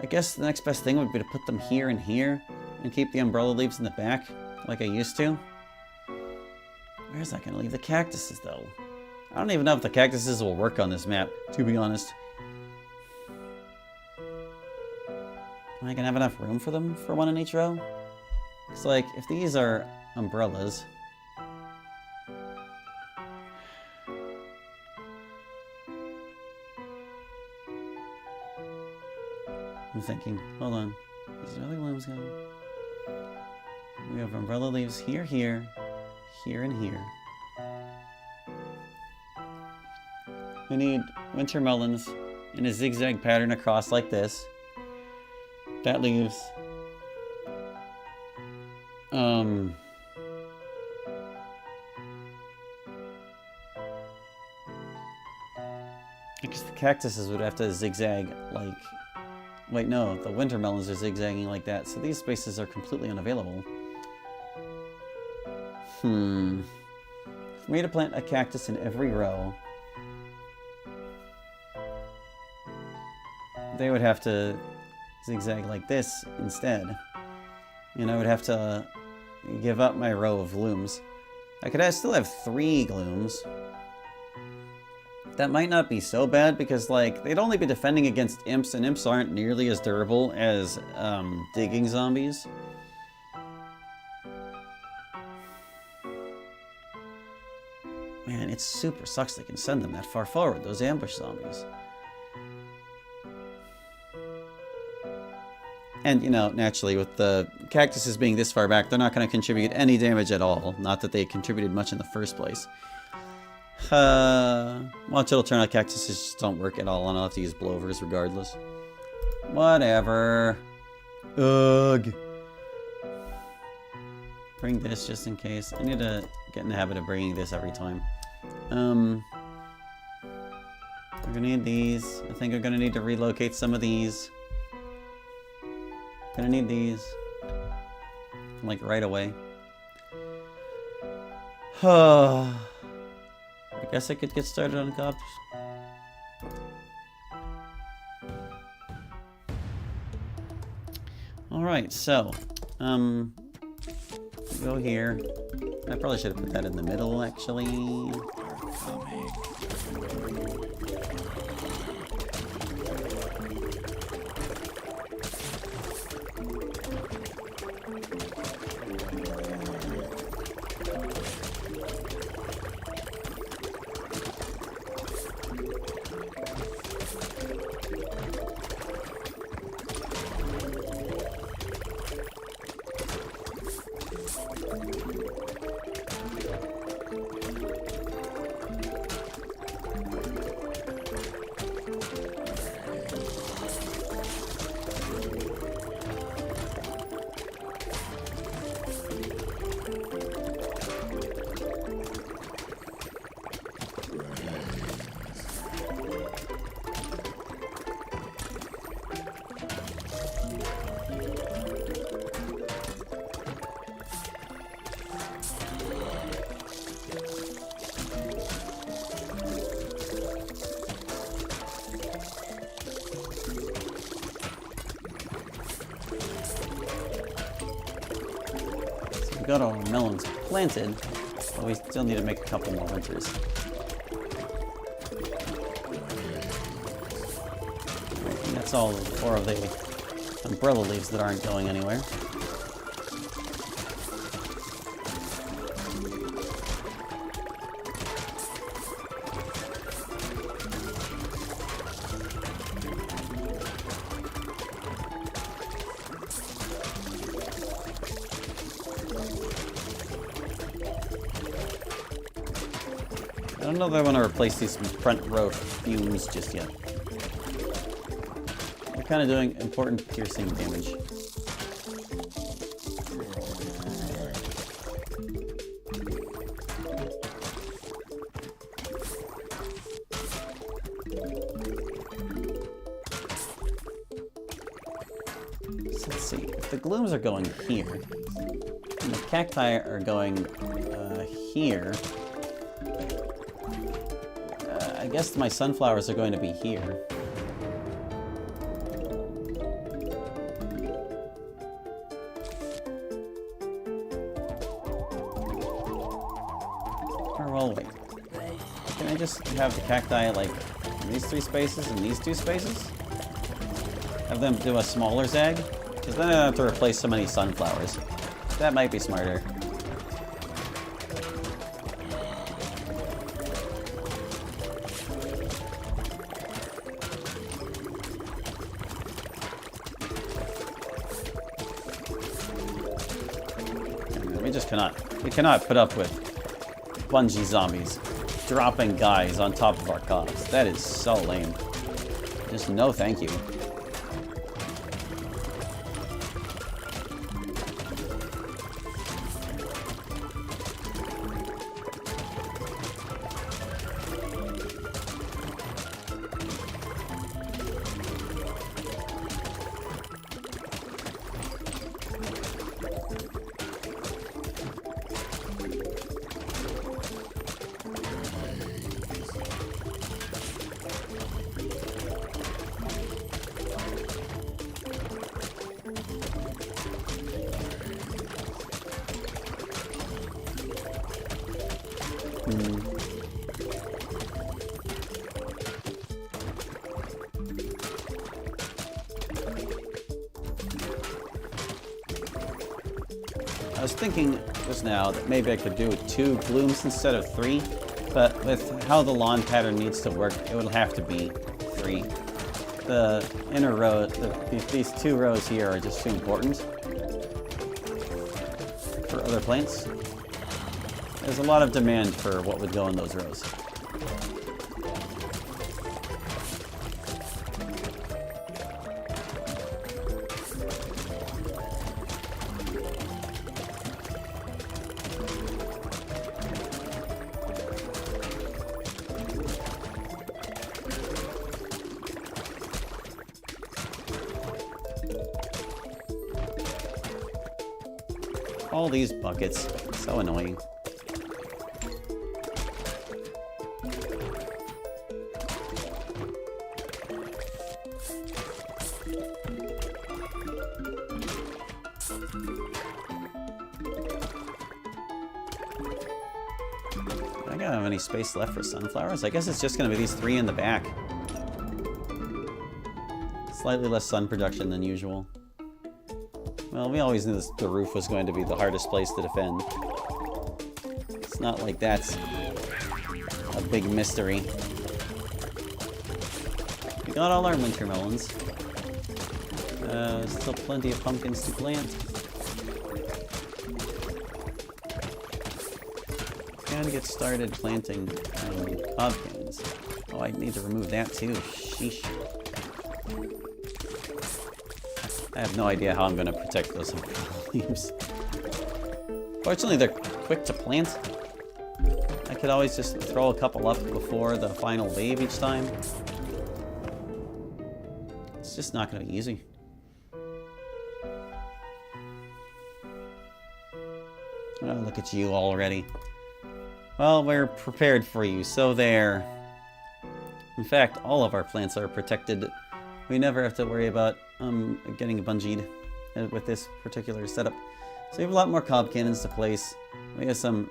I guess the next best thing would be to put them here and here and keep the umbrella leaves in the back like I used to. Where's that going to leave the cactuses, though? I don't even know if the cactuses will work on this map, to be honest. Am I going to have enough room for them for one in each row? It's like, if these are umbrellas... I'm thinking, hold on. Is there other glooms going? We have umbrella leaves here, here, here, and here. We need winter melons in a zigzag pattern across like this. That leaves I guess the cactuses would have to zigzag like... Wait, no, the winter melons are zigzagging like that, so these spaces are completely unavailable. For me to plant a cactus in every row, they would have to zigzag like this instead. And I would have to give up my row of glooms. I could still have 3 glooms. That might not be so bad because, like, they'd only be defending against imps, and imps aren't nearly as durable as digging zombies. Man, it super sucks they can send them that far forward, those ambush zombies. And, you know, naturally, with the cactuses being this far back, they're not going to contribute any damage at all. Not that they contributed much in the first place. Watch, it'll turn out cactuses just don't work at all, and I'll have to use blowovers regardless. Whatever. Ugh. Bring this just in case. I need to get in the habit of bringing this every time. We're gonna need these. I think I'm gonna need to relocate some of these. Gonna need these. Like, right away. I guess I could get started on cops. Alright, so, go here. I probably should have put that in the middle, actually. Got all our melons planted, but we still need to make a couple more winters. And that's all 4 of the umbrella leaves that aren't going anywhere. I don't know that I want to replace these front row fumes just yet. They're kind of doing important piercing damage. So let's see. If the glooms are going here, and the cacti are going here, I guess my sunflowers are going to be here. Or well, wait. Can I just have the cacti like in these 3 spaces and these 2 spaces? Have them do a smaller zag? Because then I don't have to replace so many sunflowers. That might be smarter. We cannot put up with bungee zombies dropping guys on top of our cops. That is so lame. Just no thank you. I was thinking just now that maybe I could do 2 blooms instead of 3, but with how the lawn pattern needs to work, it would have to be 3. The inner row, these 2 rows here are just too important for other plants. There's a lot of demand for what would go in those rows. All these buckets, so annoying. I don't have any space left for sunflowers. I guess it's just going to be these 3 in the back. Slightly less sun production than usual. Well, we always knew the roof was going to be the hardest place to defend. It's not like that's a big mystery. We got all our winter melons. Still plenty of pumpkins to plant. And get started planting pumpkins. Oh, I need to remove that too. Sheesh. I have no idea how I'm going to protect those leaves. Fortunately, they're quick to plant. I could always just throw a couple up before the final wave each time. It's just not going to be easy. Oh, look at you already. Well, we're prepared for you, so there. In fact, all of our plants are protected. We never have to worry about getting bungeed with this particular setup. So we have a lot more cob cannons to place. We have some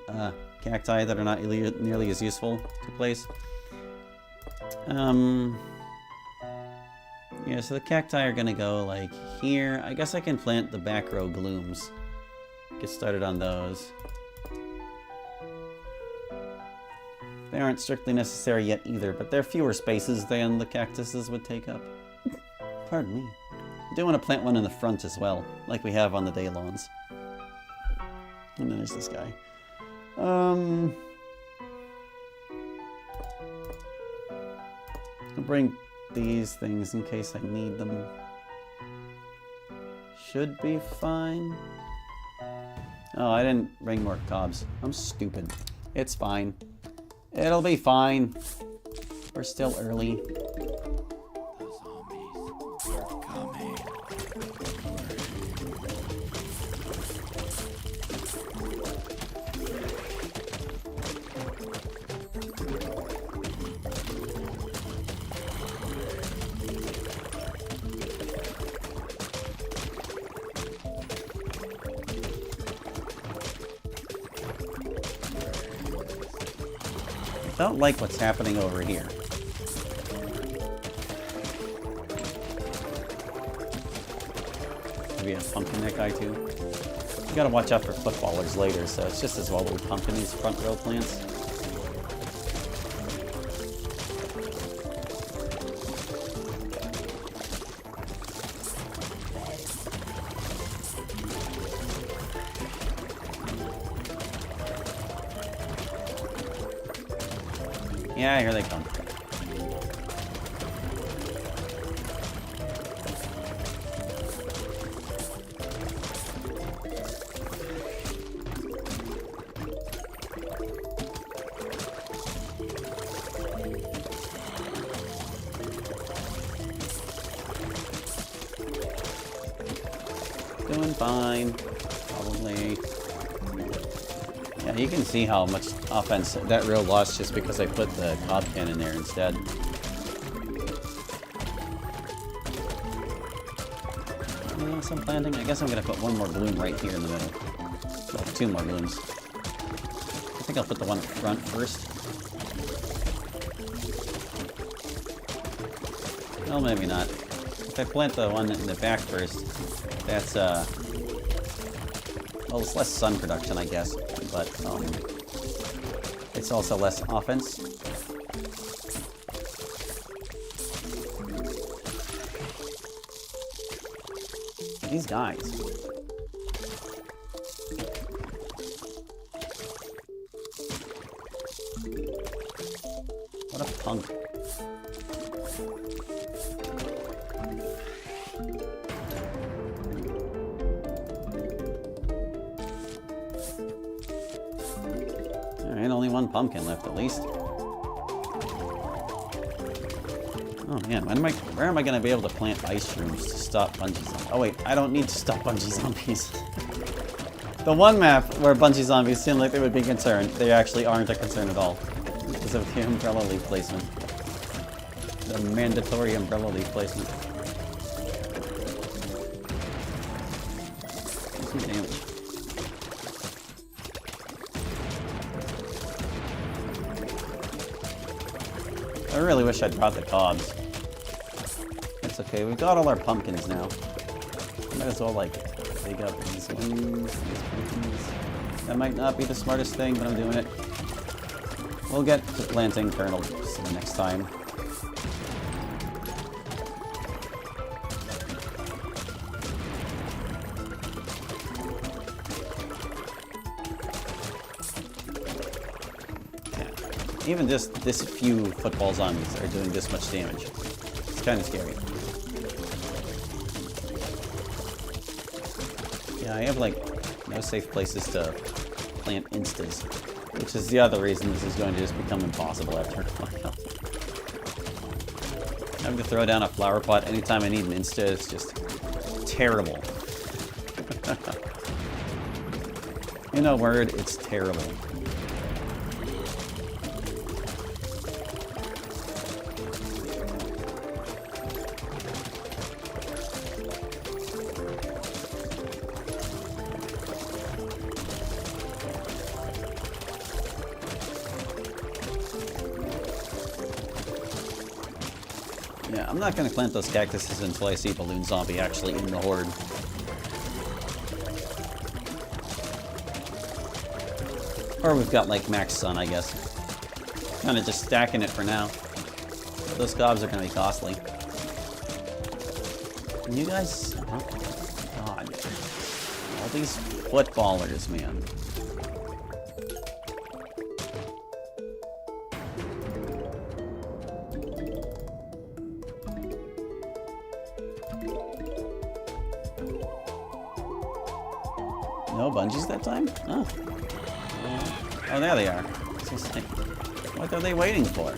cacti that are not nearly as useful to place. Yeah, so the cacti are gonna go like here. I guess I can plant the back row glooms. Get started on those. They aren't strictly necessary yet either, but they're fewer spaces than the cactuses would take up. Pardon me. I do want to plant one in the front as well, like we have on the day lawns. And then there's this guy. I'll bring these things in case I need them. Should be fine. Oh, I didn't bring more cobs. I'm stupid. It's fine. It'll be fine. We're still early. I don't like what's happening over here. Maybe a pumpkin that guy too. You gotta watch out for footballers later, so it's just as well that we pumpkin these front row plants. Yeah, here they come. Doing fine, probably. Yeah, you can see how much offense that row lost just because I put the cob cannon there instead. Some planting. I guess I'm gonna put one more bloom right here in the middle. Well, 2 more blooms. I think I'll put the one up front first. Well, maybe not. If I plant the one in the back first, that's Well, it's less sun production, I guess, but it's also less offense. These guys. What a punk. Alright, only one pumpkin left at least. Oh man, where am I gonna be able to plant ice shrooms to stop bungee zombies? Oh wait, I don't need to stop bungee zombies. The one map where bungee zombies seem like they would be concerned, they actually aren't a concern at all. Because of the umbrella leaf placement. The mandatory umbrella leaf placement. Some damage. I really wish I'd brought the cobs. It's okay, we've got all our pumpkins now. Might as well, like, dig up these ones, these pumpkins. That might not be the smartest thing, but I'm doing it. We'll get to planting kernels the next time. Even just this few football zombies are doing this much damage. It's kind of scary. Yeah, I have like no safe places to plant instas, which is the other reason this is going to just become impossible after a while. Having to throw down a flower pot anytime I need an insta is just terrible. In a word, it's terrible. Yeah, I'm not going to plant those cactuses until I see Balloon Zombie actually in the horde. Or we've got, like, max sun, I guess. Kind of just stacking it for now. Those gobs are going to be costly. And you guys... Oh, God. All these footballers, man. No bungees that time? Oh. Oh, there they are. What are they waiting for?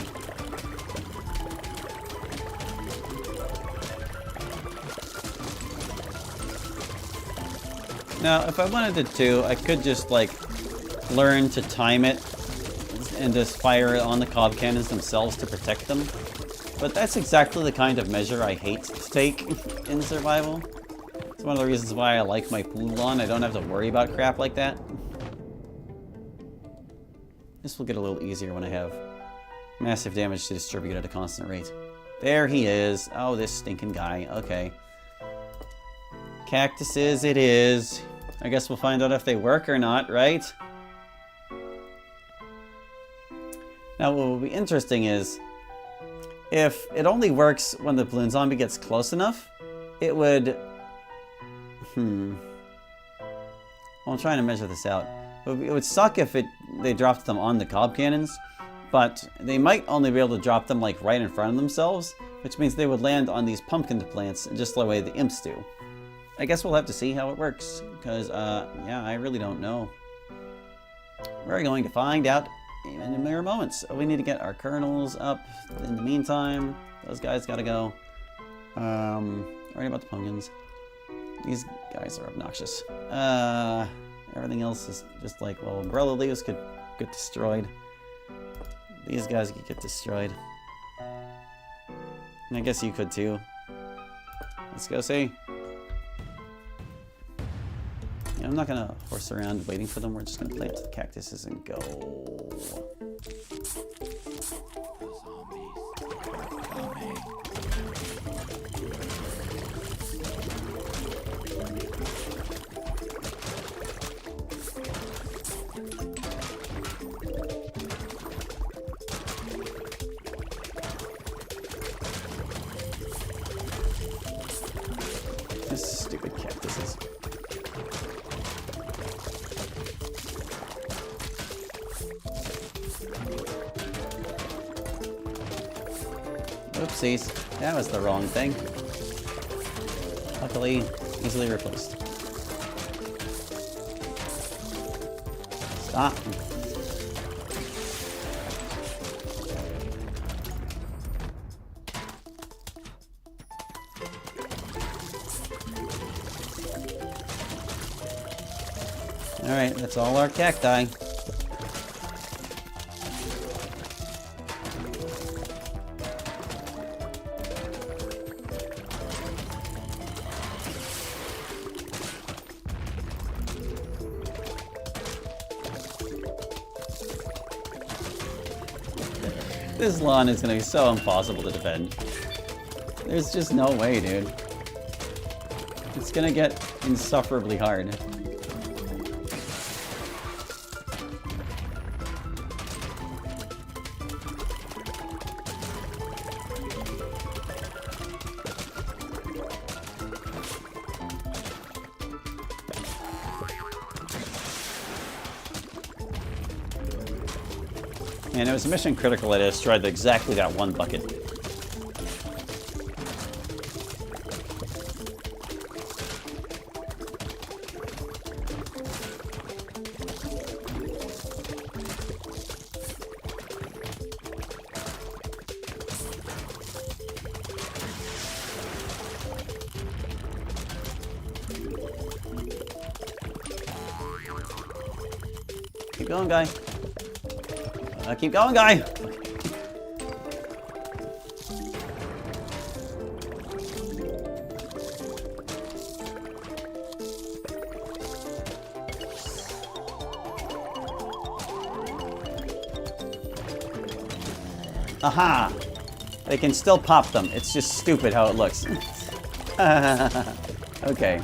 Now, if I wanted to, I could just, like, learn to time it and just fire it on the cob cannons themselves to protect them. But that's exactly the kind of measure I hate to take in survival. It's one of the reasons why I like my pool lawn. I don't have to worry about crap like that. This will get a little easier when I have massive damage to distribute at a constant rate. There he is. Oh, this stinking guy. Okay. Cactuses it is. I guess we'll find out if they work or not, right? Now, what will be interesting is, if it only works when the balloon zombie gets close enough, it would... Well, I'm trying to measure this out. It would suck if they dropped them on the cob cannons, but they might only be able to drop them like right in front of themselves, which means they would land on these pumpkin plants just the way the imps do. I guess we'll have to see how it works, because, yeah, I really don't know. We're going to find out in mere moments. We need to get our kernels up. In the meantime, those guys gotta go. Worrying about the pumpkins. These guys are obnoxious. Everything else is just like, well, umbrella leaves could get destroyed. These guys could get destroyed. And I guess you could too. Let's go see. Yeah, I'm not gonna horse around waiting for them. We're just gonna plant the cactuses and go. cactuses. Oopsies. That was the wrong thing. Luckily, easily replaced. Stop. Alright, that's all our cacti. This lawn is gonna be so impossible to defend. There's just no way, dude. It's gonna get insufferably hard. And it was mission critical that I destroyed exactly that one bucket. Keep going, guy. Keep going, guy! Aha! They can still pop them. It's just stupid how it looks. Okay.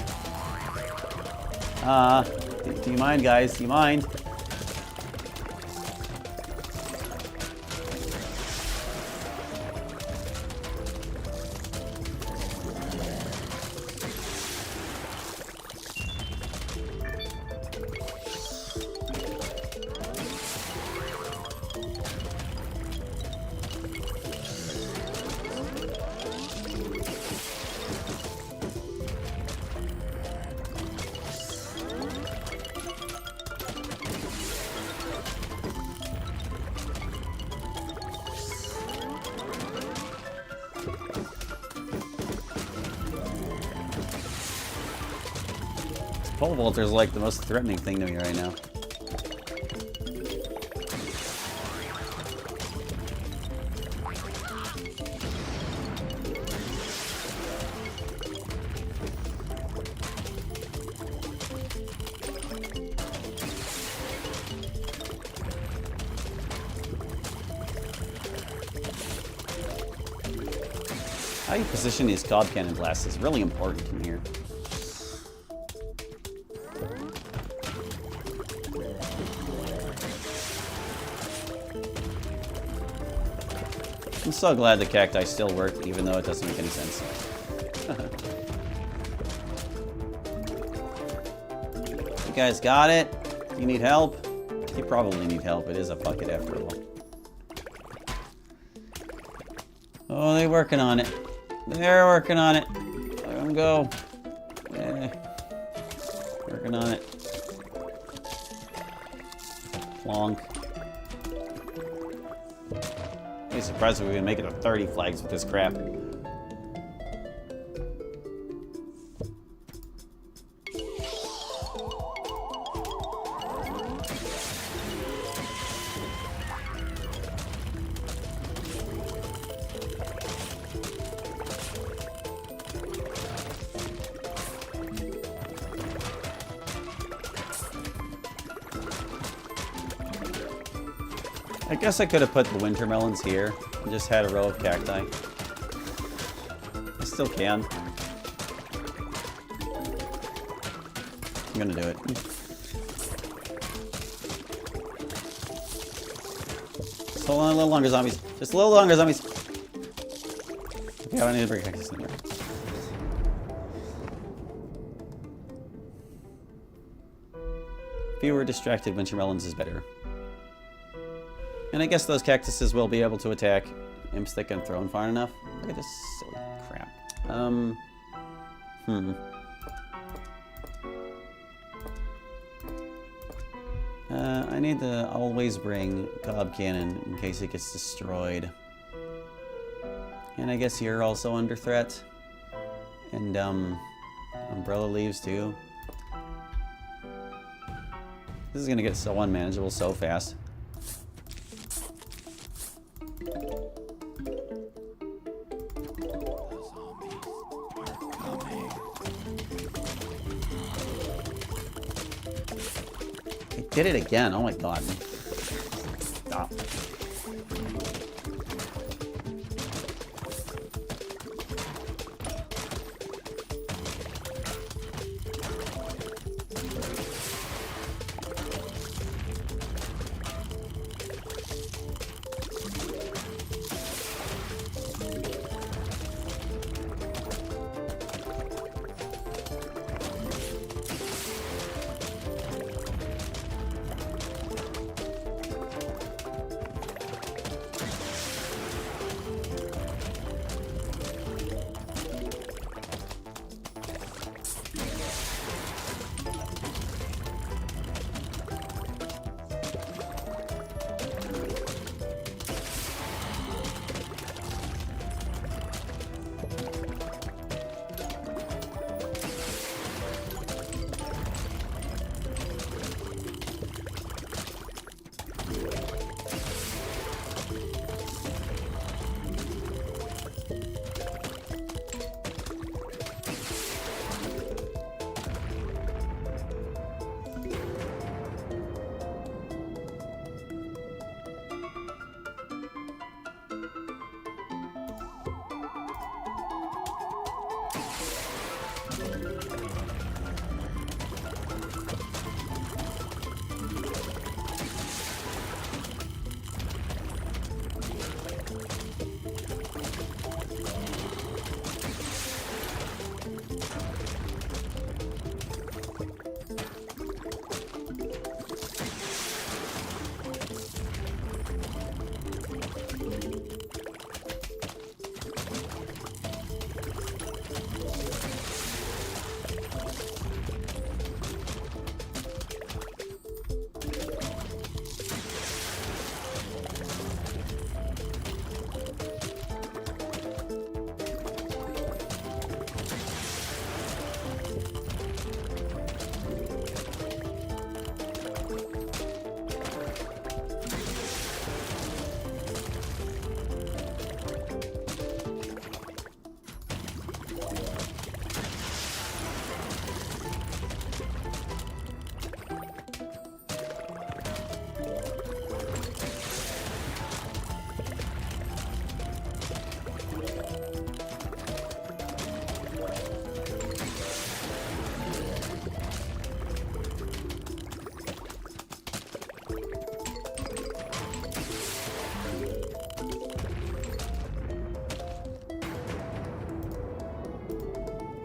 Do you mind, guys? Do you mind? Pole vaulter is like the most threatening thing to me right now. How you position these cob cannon blasts is really important in here. I'm so glad the cacti still work, even though it doesn't make any sense. You guys got it? You need help? You probably need help. It is a bucket after all. Oh, they're working on it. They're working on it. Let them go. Yeah. Working on it. Plonk. I'm surprised if we can make it to 30 flags with this crap. I guess I could have put the winter melons here and just had a row of cacti. I still can. I'm gonna do it. Just hold on a little longer, zombies. Just a little longer, zombies. Okay, I need to bring cactus in there. Fewer distracted winter melons is better. And I guess those cactuses will be able to attack imps that can throw far enough. Look at this silly crap. I need to always bring Cob Cannon in case it gets destroyed. And I guess you're also under threat. And, Umbrella Leaves too. This is gonna get so unmanageable so fast. Did it again. Oh my god. Stop.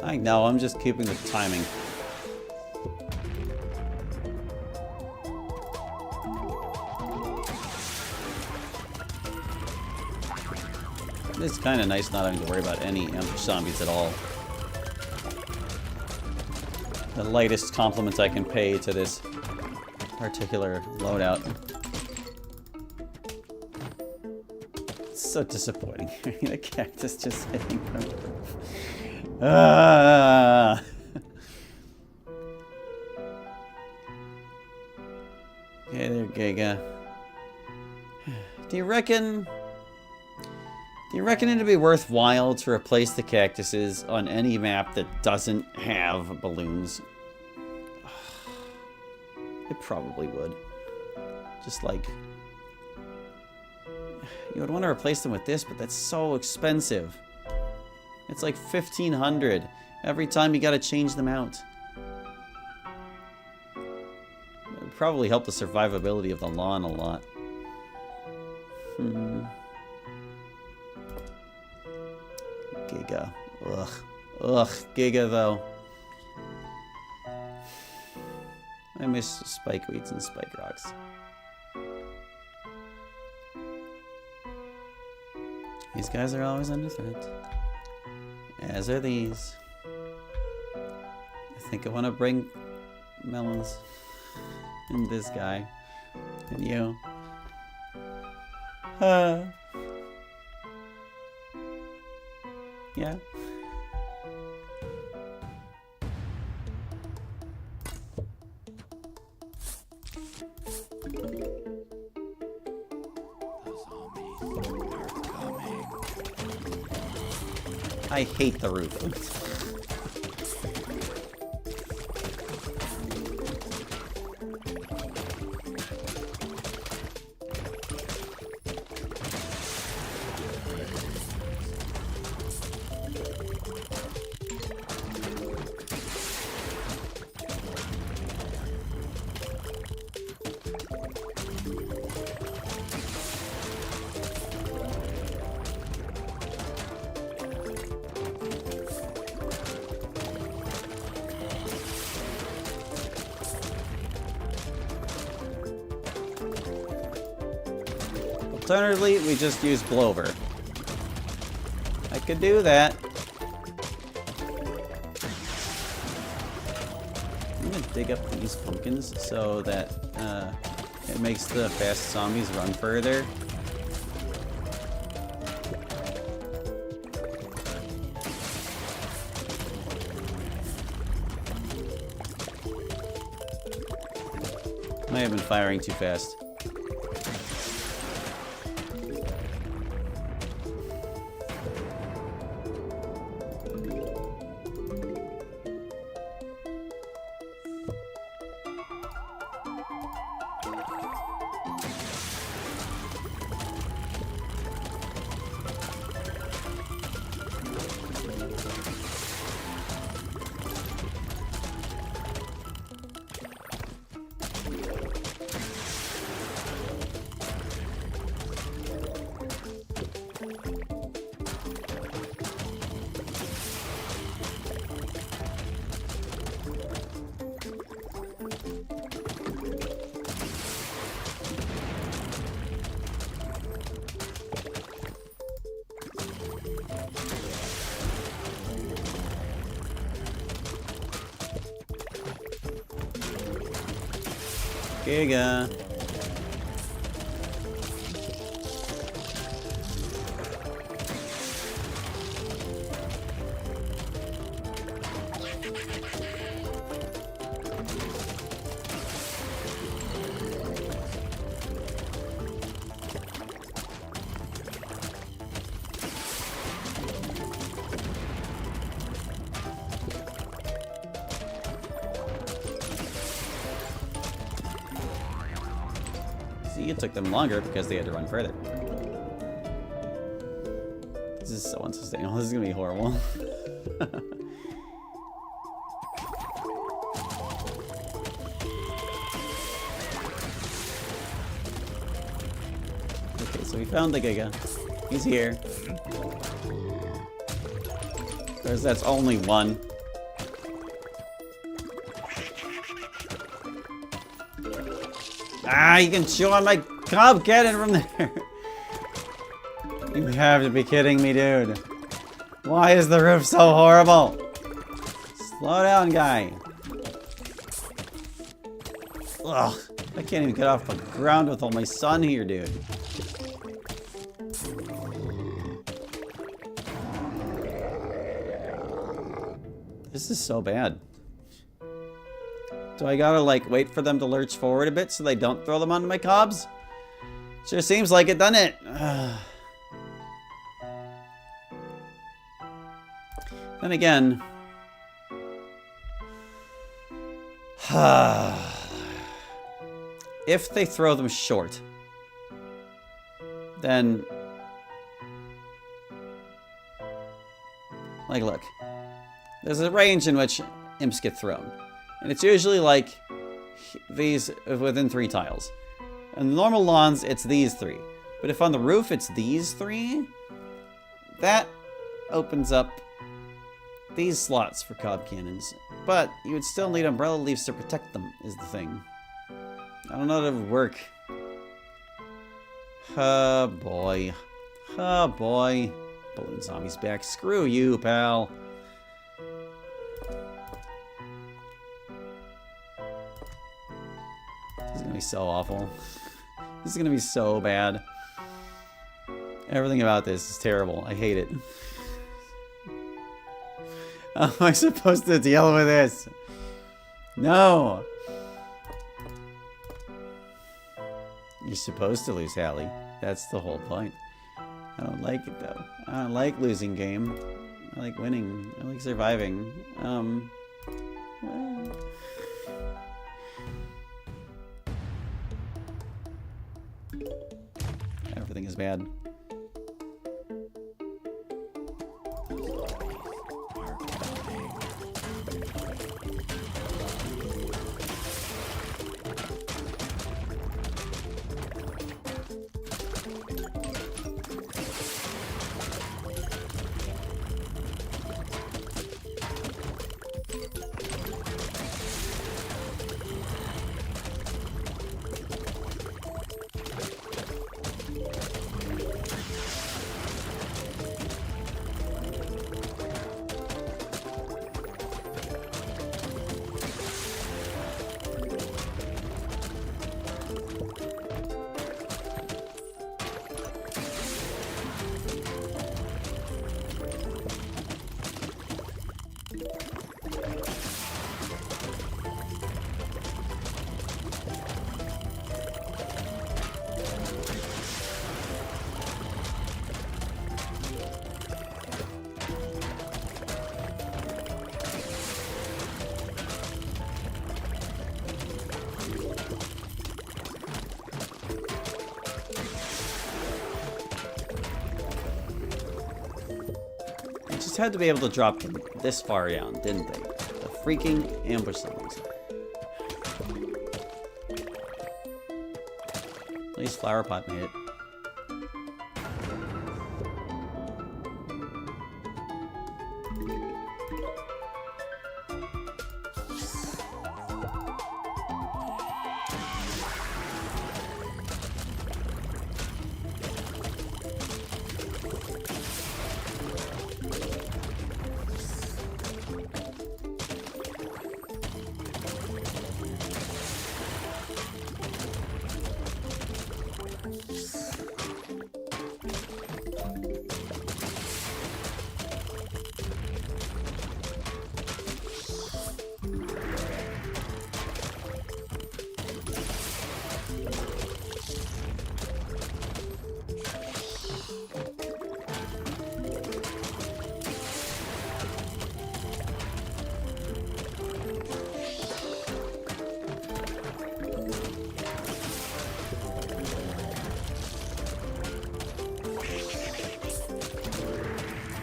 I know, I'm just keeping the timing. It's kind of nice not having to worry about any ambush zombies at all. The lightest compliment I can pay to this particular loadout. It's so disappointing. The cactus just hitting them. Ah. Okay, there, Giga. Do you reckon it'd be worthwhile to replace the cactuses on any map that doesn't have balloons? It probably would. Just like... You would want to replace them with this, but that's so expensive. It's like 1,500 every time you gotta change them out. It would probably help the survivability of the lawn a lot. Giga. Ugh. Ugh. Giga, though. I miss spike weeds and spike rocks. These guys are always under threat. As are these. I think I want to bring melons. And this guy. And you. Yeah. I hate the roof. Alternatively, we just use Blover. I could do that. I'm gonna dig up these pumpkins so that it makes the fast zombies run further. Might have been firing too fast. Giga. It took them longer because they had to run further. This is so unsustainable. This is gonna be horrible. Okay, so we found the Giga. He's here. Because that's only one. Ah, you can chew on my cob cannon from there. You have to be kidding me, dude. Why is the roof so horrible? Slow down, guy. Ugh, I can't even get off the ground with all my sun here, dude. This is so bad. Do I gotta, like, wait for them to lurch forward a bit so they don't throw them onto my cobs? Sure seems like it, doesn't it? Then again... if they throw them short, then... like, look. There's a range in which imps get thrown. And it's usually like these within 3 tiles. On the normal lawns, it's these 3. But if on the roof it's these 3, that opens up these slots for cob cannons. but you would still need umbrella leaves to protect them, is the thing. I don't know if it would work. Oh boy. Oh boy. Balloon Zombie's back. Screw you, pal. This is gonna be so awful. This is gonna be so bad. Everything about this is terrible. I hate it. How am I supposed to deal with this? No! You're supposed to lose, Hallie. That's the whole point. I don't like it, though. I don't like losing game. I like winning. I like surviving. Well. Everything is bad. Had to be able to drop them this far down, didn't they? The freaking ambush zombies. At least Flower Pot made it.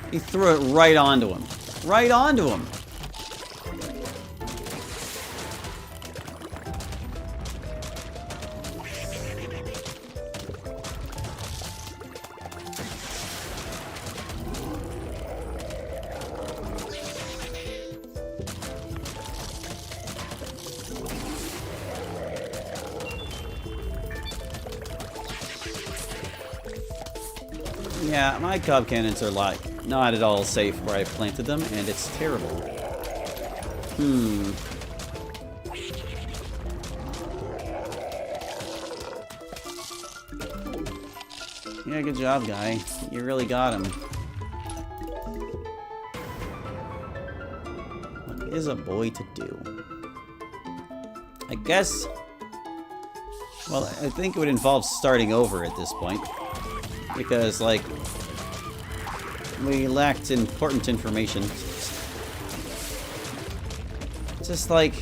He threw it right onto him. Right onto him. Yeah, my cob cannons are like not at all safe where I planted them, and it's terrible. Yeah, good job, guy. You really got him. What is a boy to do? I guess... Well, I think it would involve starting over at this point. Because, like... we lacked important information. Just like...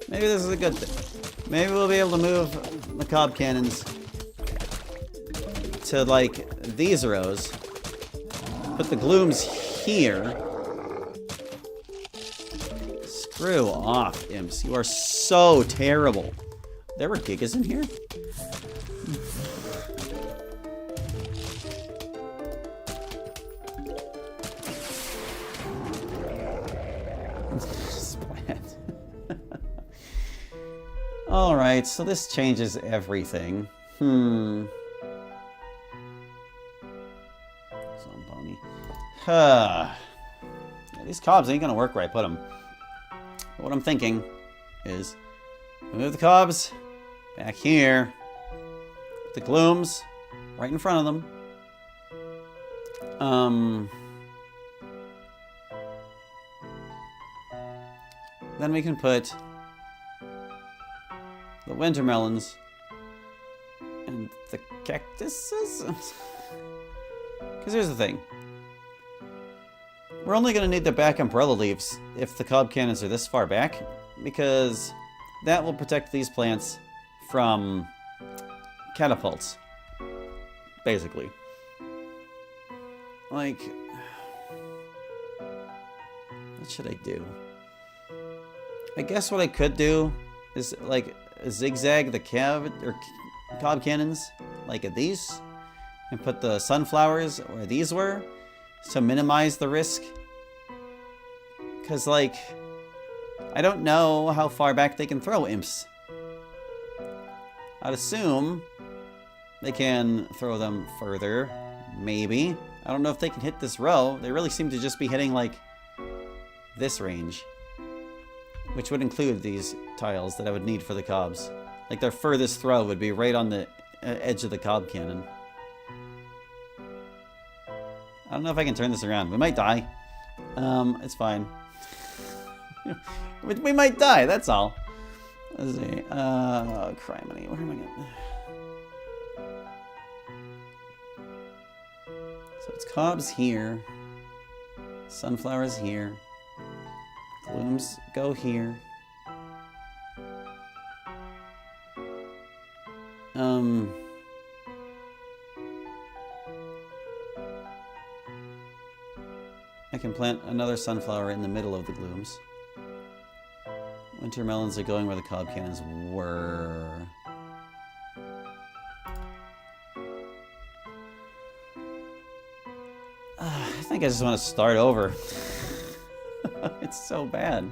maybe this is a good thing. Maybe we'll be able to move the cob cannons to, like, these rows. Put the glooms here. Screw off, imps. You are so terrible. There were gigas in here? Alright, so this changes everything. Zomboni. Yeah, these cobs ain't gonna work where I put them. But what I'm thinking is move the cobs back here. Put the glooms right in front of them. Then we can put the winter melons and the cactuses. Because here's the thing. We're only going to need the back umbrella leaves if the cob cannons are this far back, because that will protect these plants from catapults, basically. Like, what should I do? I guess what I could do is like zigzag the cob cannons like these, and put the sunflowers where these were to minimize the risk. Because, like, I don't know how far back they can throw imps. I'd assume they can throw them further, maybe. I don't know if they can hit this row. They really seem to just be hitting, like, this range. Which would include these tiles that I would need for the cobs. Like, their furthest throw would be right on the edge of the cob cannon. I don't know if I can turn this around. We might die. It's fine. We might die, that's all. Let's see. Criminy. Where am I going? So it's cobs here. Sunflowers here. Glooms go here. I can plant another sunflower in the middle of the glooms. Winter melons are going where the cob cannons were. I think I just want to start over. It's so bad.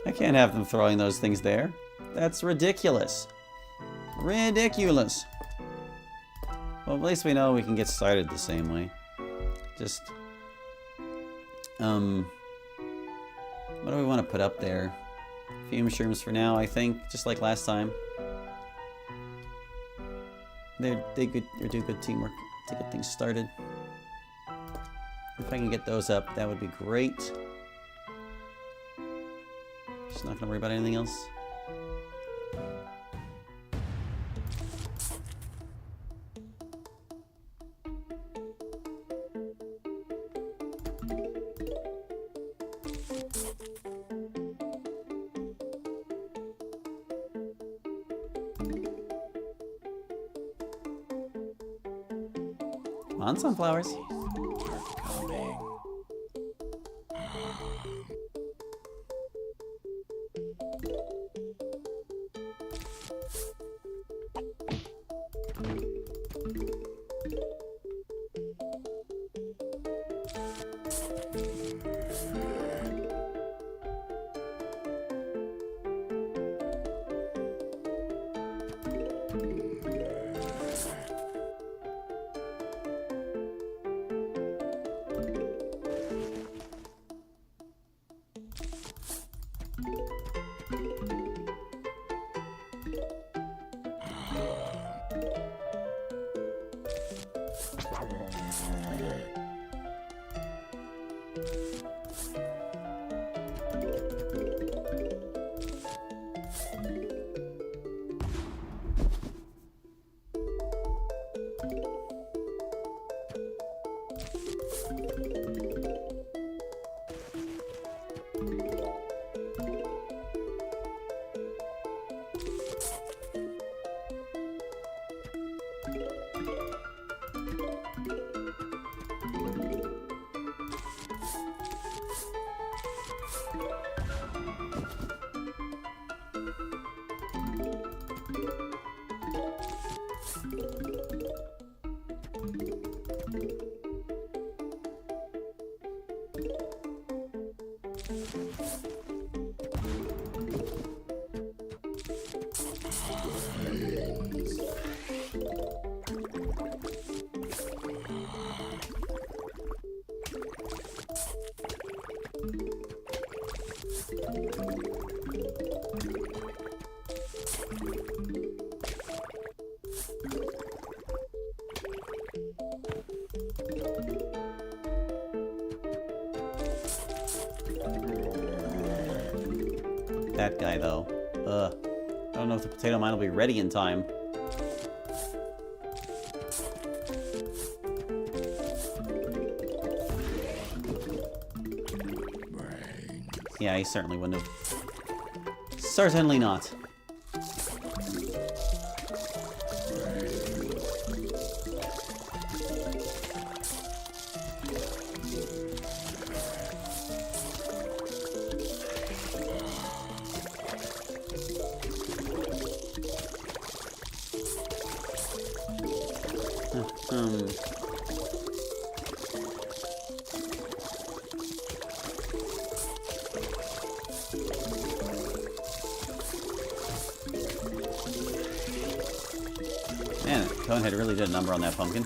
I can't have them throwing those things there. That's ridiculous. Ridiculous. Well, at least we know we can get started the same way. Just, what do we want to put up there? Fume shrooms for now, I think, just like last time. They do good teamwork to get things started. If I can get those up, that would be great. Just not gonna worry about anything else. Come on, sunflowers. that guy, though. I don't know if the potato mine will be ready in time. Yeah, he certainly wouldn't have. Certainly not. Man, Conehead really did a number on that pumpkin.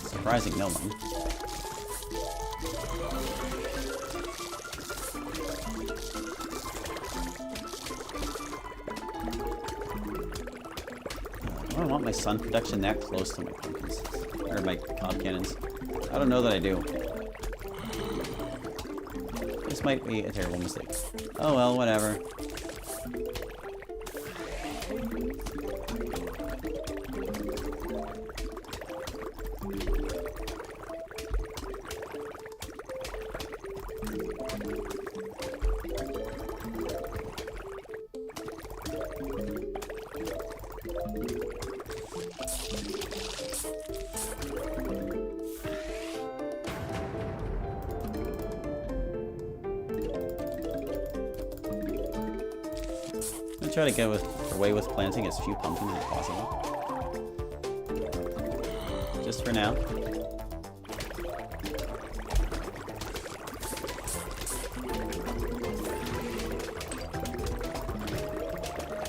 Surprising no one. I don't want my sun production that close to my pumpkins. Or my cob cannons. I don't know that I do. This might be a terrible mistake. Oh well, whatever. I'm gonna try to get away with planting as few pumpkins as possible. Just for now.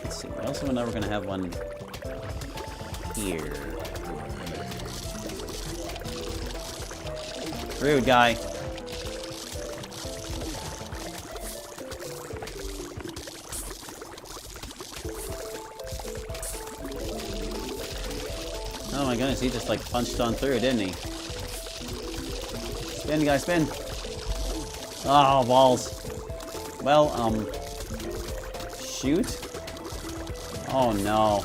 Let's see, I also know we're gonna have one here. Rude guy. Oh my goodness, he just like punched on through, didn't he? Spin, guy, spin! Oh, balls. Well, shoot? Oh no.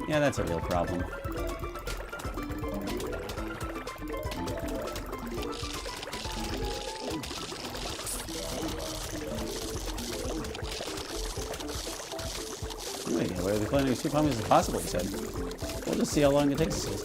Yeah, that's a real problem. Wait, where are we planting as few pumpkins as possible, he said. We'll just see how long it takes us.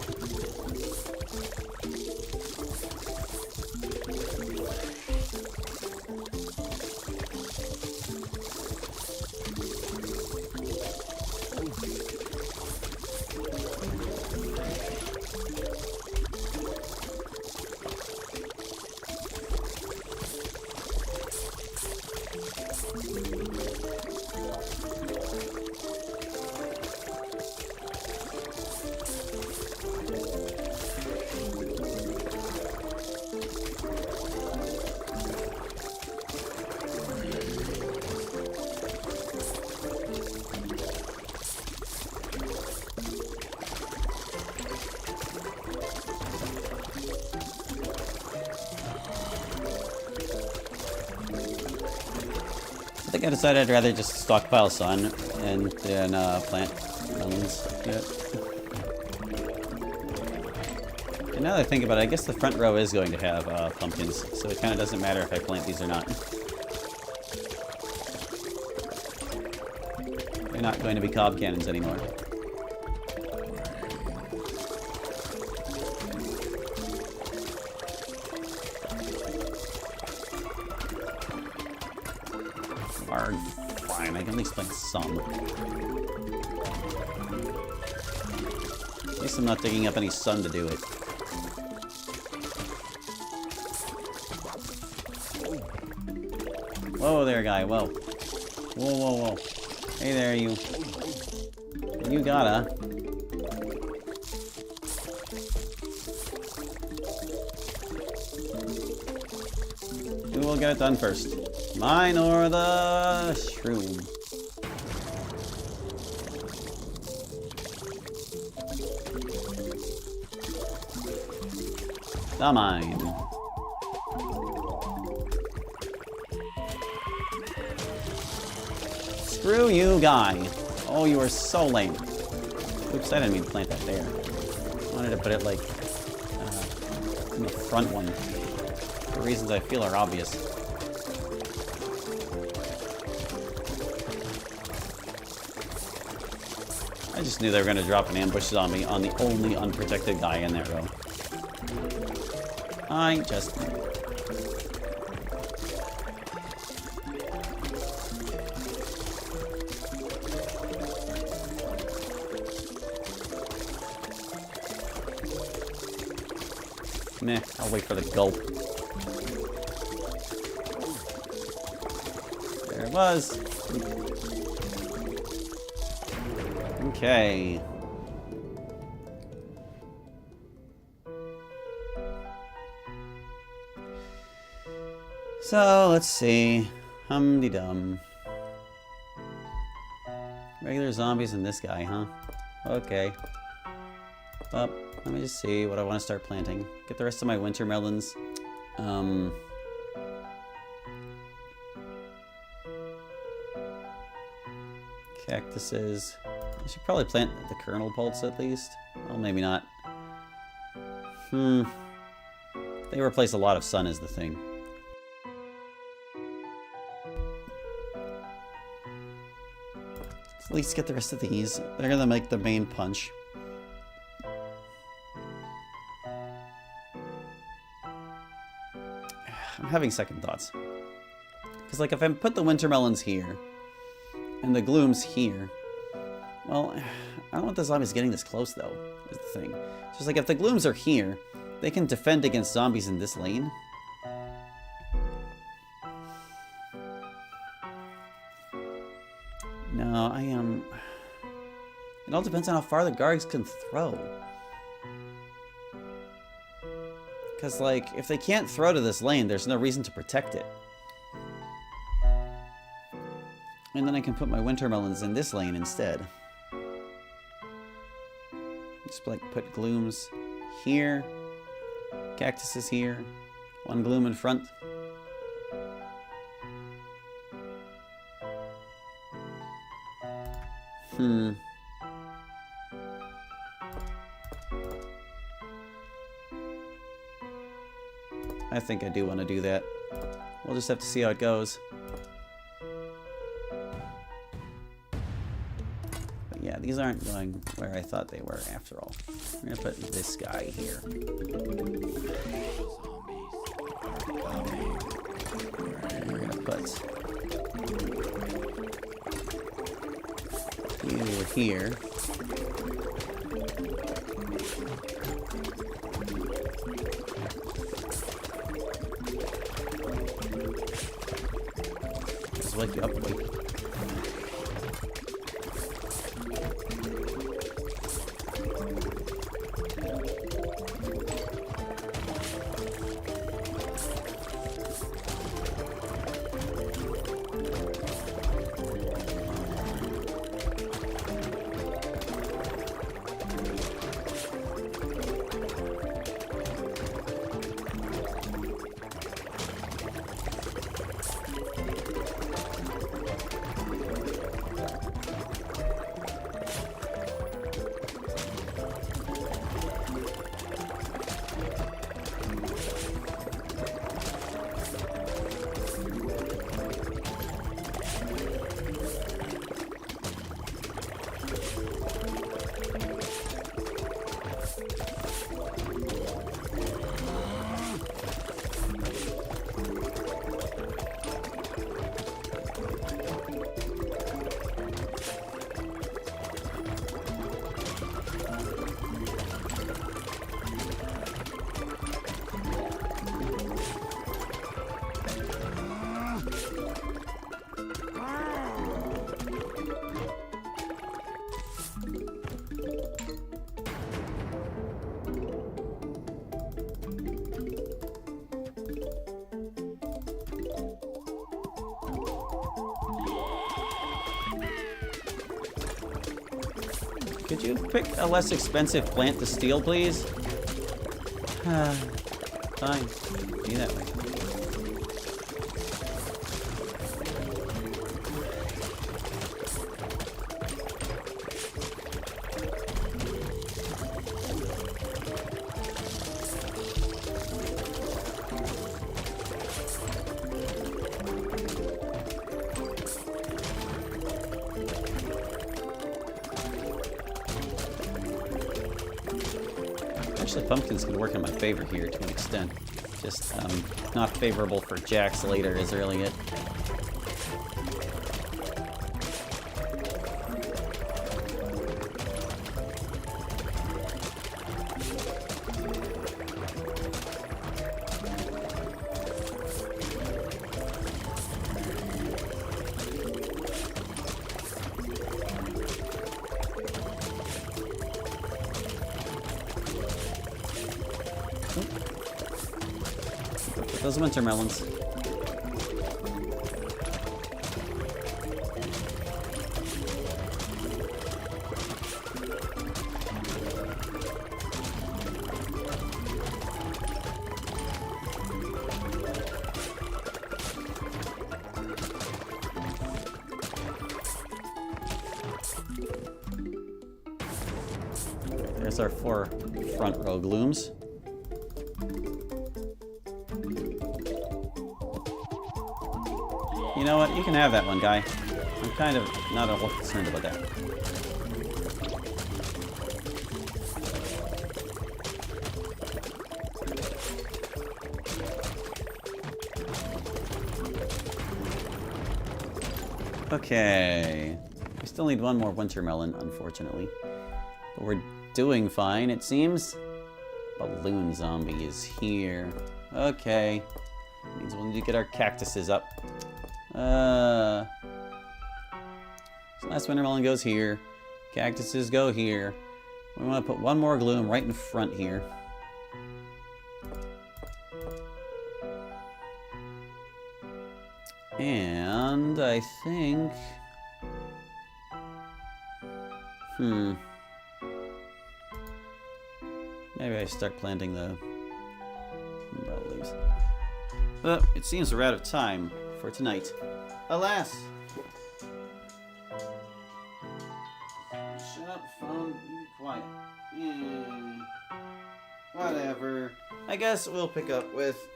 I think I decided I'd rather just stockpile sun and then plant melons. Yeah. And now that I think about it, I guess the front row is going to have pumpkins, so it kind of doesn't matter if I plant these or not. They're not going to be cob cannons anymore. Fine, I can at least plant some. At least I'm not digging up any sun to do it. Whoa there, guy, whoa. Whoa, whoa, whoa. Hey there, you. You gotta. Who will get it done first? Mine or the shroom? The mine. Screw you, guy. Oh, you are so lame. Oops, I didn't mean to plant that there. I wanted to put it, like, in the front one. For reasons I feel are obvious. I just knew they were going to drop an ambush zombie on the only unprotected guy in that row. I just knew. Meh, I'll wait for the gulp. There it was. Okay. So, let's see. Hum-de-dum. Regular zombies and this guy, huh? Okay. Well, let me just see what I want to start planting. Get the rest of my winter melons. Cactuses. I should probably plant the kernel pulse at least. Well, maybe not. They replace a lot of sun is the thing. At least get the rest of these. They're gonna make the main punch. I'm having second thoughts. Because, like, if I put the winter melons here, and the glooms here, well, I don't want the zombies getting this close, though, is the thing. It's just like, if the glooms are here, they can defend against zombies in this lane. No, I am... It all depends on how far the guards can throw. Because, like, if they can't throw to this lane, there's no reason to protect it. And then I can put my winter melons in this lane instead. Just, like, put glooms here. Cactuses here. One gloom in front. I think I do want to do that. We'll just have to see how it goes. But yeah, these aren't going where I thought they were after all. We're gonna put this guy here. And we're gonna put you here. Wake you up, wake. Could you pick a less expensive plant to steal, please? time. Be that way. Actually, pumpkins could work in my favor here to an extent. Just not favorable for jacks later is really it. Those winter melons. There's our 4 front row glooms. You know what? You can have that one, guy. I'm kind of not at all concerned about that. Okay. We still need one more winter melon, unfortunately. But we're doing fine, it seems. Balloon zombie is here. Okay. Means we'll need to get our cactuses up. So last winter melon goes here. Cactuses go here. We want to put one more gloom right in front here. And I think... Maybe I start planting the umbrella leaves. But it seems we're out of time for tonight. Alas! Shut up, phone. Be quiet. Whatever. I guess we'll pick up with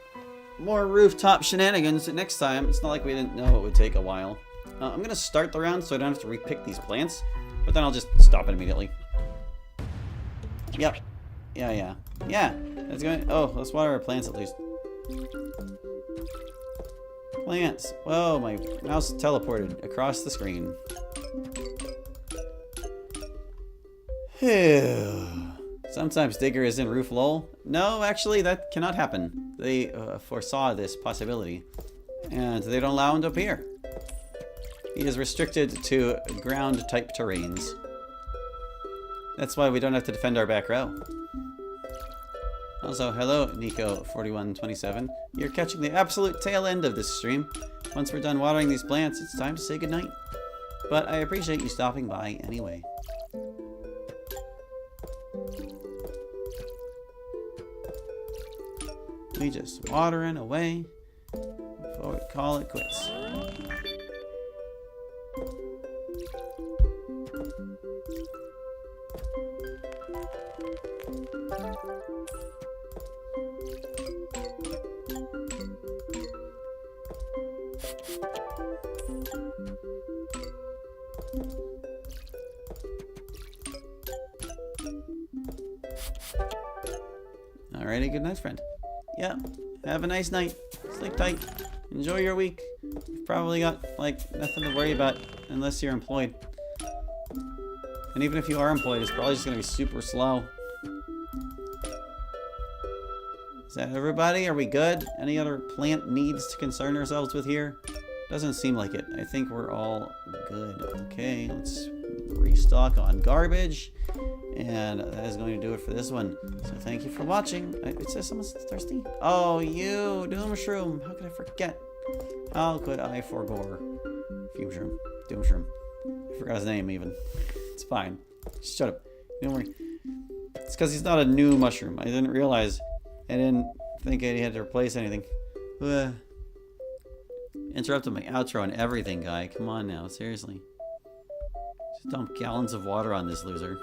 more rooftop shenanigans next time. It's not like we didn't know it would take a while. I'm gonna start the round so I don't have to repick these plants, but then I'll just stop it immediately. Yep. Yeah. That's going. Oh, let's water our plants at least. Plants. Whoa, my mouse teleported across the screen. Sometimes Digger is in roof lull. No, actually, that cannot happen. They foresaw this possibility, and they don't allow him to appear. He is restricted to ground-type terrains. That's why we don't have to defend our back row. Also, hello, Nico.23. You're catching the absolute tail end of this stream. Once we're done watering these plants, it's time to say goodnight. But I appreciate you stopping by anyway. We just watering away before we call it quits. Alrighty, good night, friend. Yeah, have a nice night. Sleep tight. Enjoy your week. You've probably got, like, nothing to worry about unless you're employed. And even if you are employed, it's probably just going to be super slow. Is that everybody? Are we good? Any other plant needs to concern ourselves with here? Doesn't seem like it. I think we're all good. Okay, let's restock on garbage. And that is going to do it for this one. So thank you for watching. It says someone's thirsty. Oh, you, Doomshroom. How could I forget? How could I forgore? Fumeshroom. Doomshroom. I forgot his name even. It's fine. Shut up. Don't worry. It's because he's not a new mushroom. I didn't realize. I didn't think I had to replace anything. Interrupted my outro and everything, guy. Come on now, seriously. Just dump gallons of water on this loser.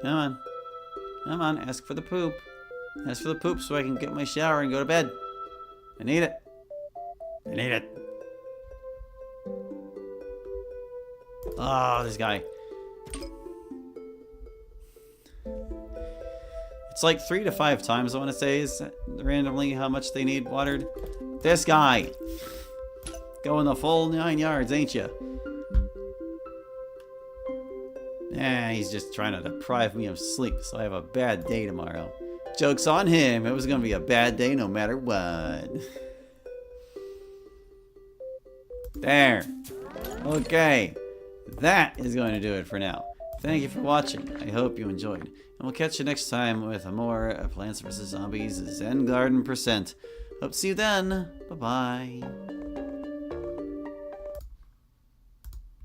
Come on. Come on, ask for the poop. Ask for the poop so I can get my shower and go to bed. I need it. I need it. Oh, this guy. It's like 3 to 5 times, I want to say, is randomly how much they need watered. This guy. Going the full 9 yards, ain't ya? Yeah, he's just trying to deprive me of sleep, so I have a bad day tomorrow. Joke's on him. It was going to be a bad day no matter what. There. Okay. That is going to do it for now. Thank you for watching. I hope you enjoyed. And we'll catch you next time with more Plants vs. Zombies Zen Garden %. Hope to see you then. Bye-bye.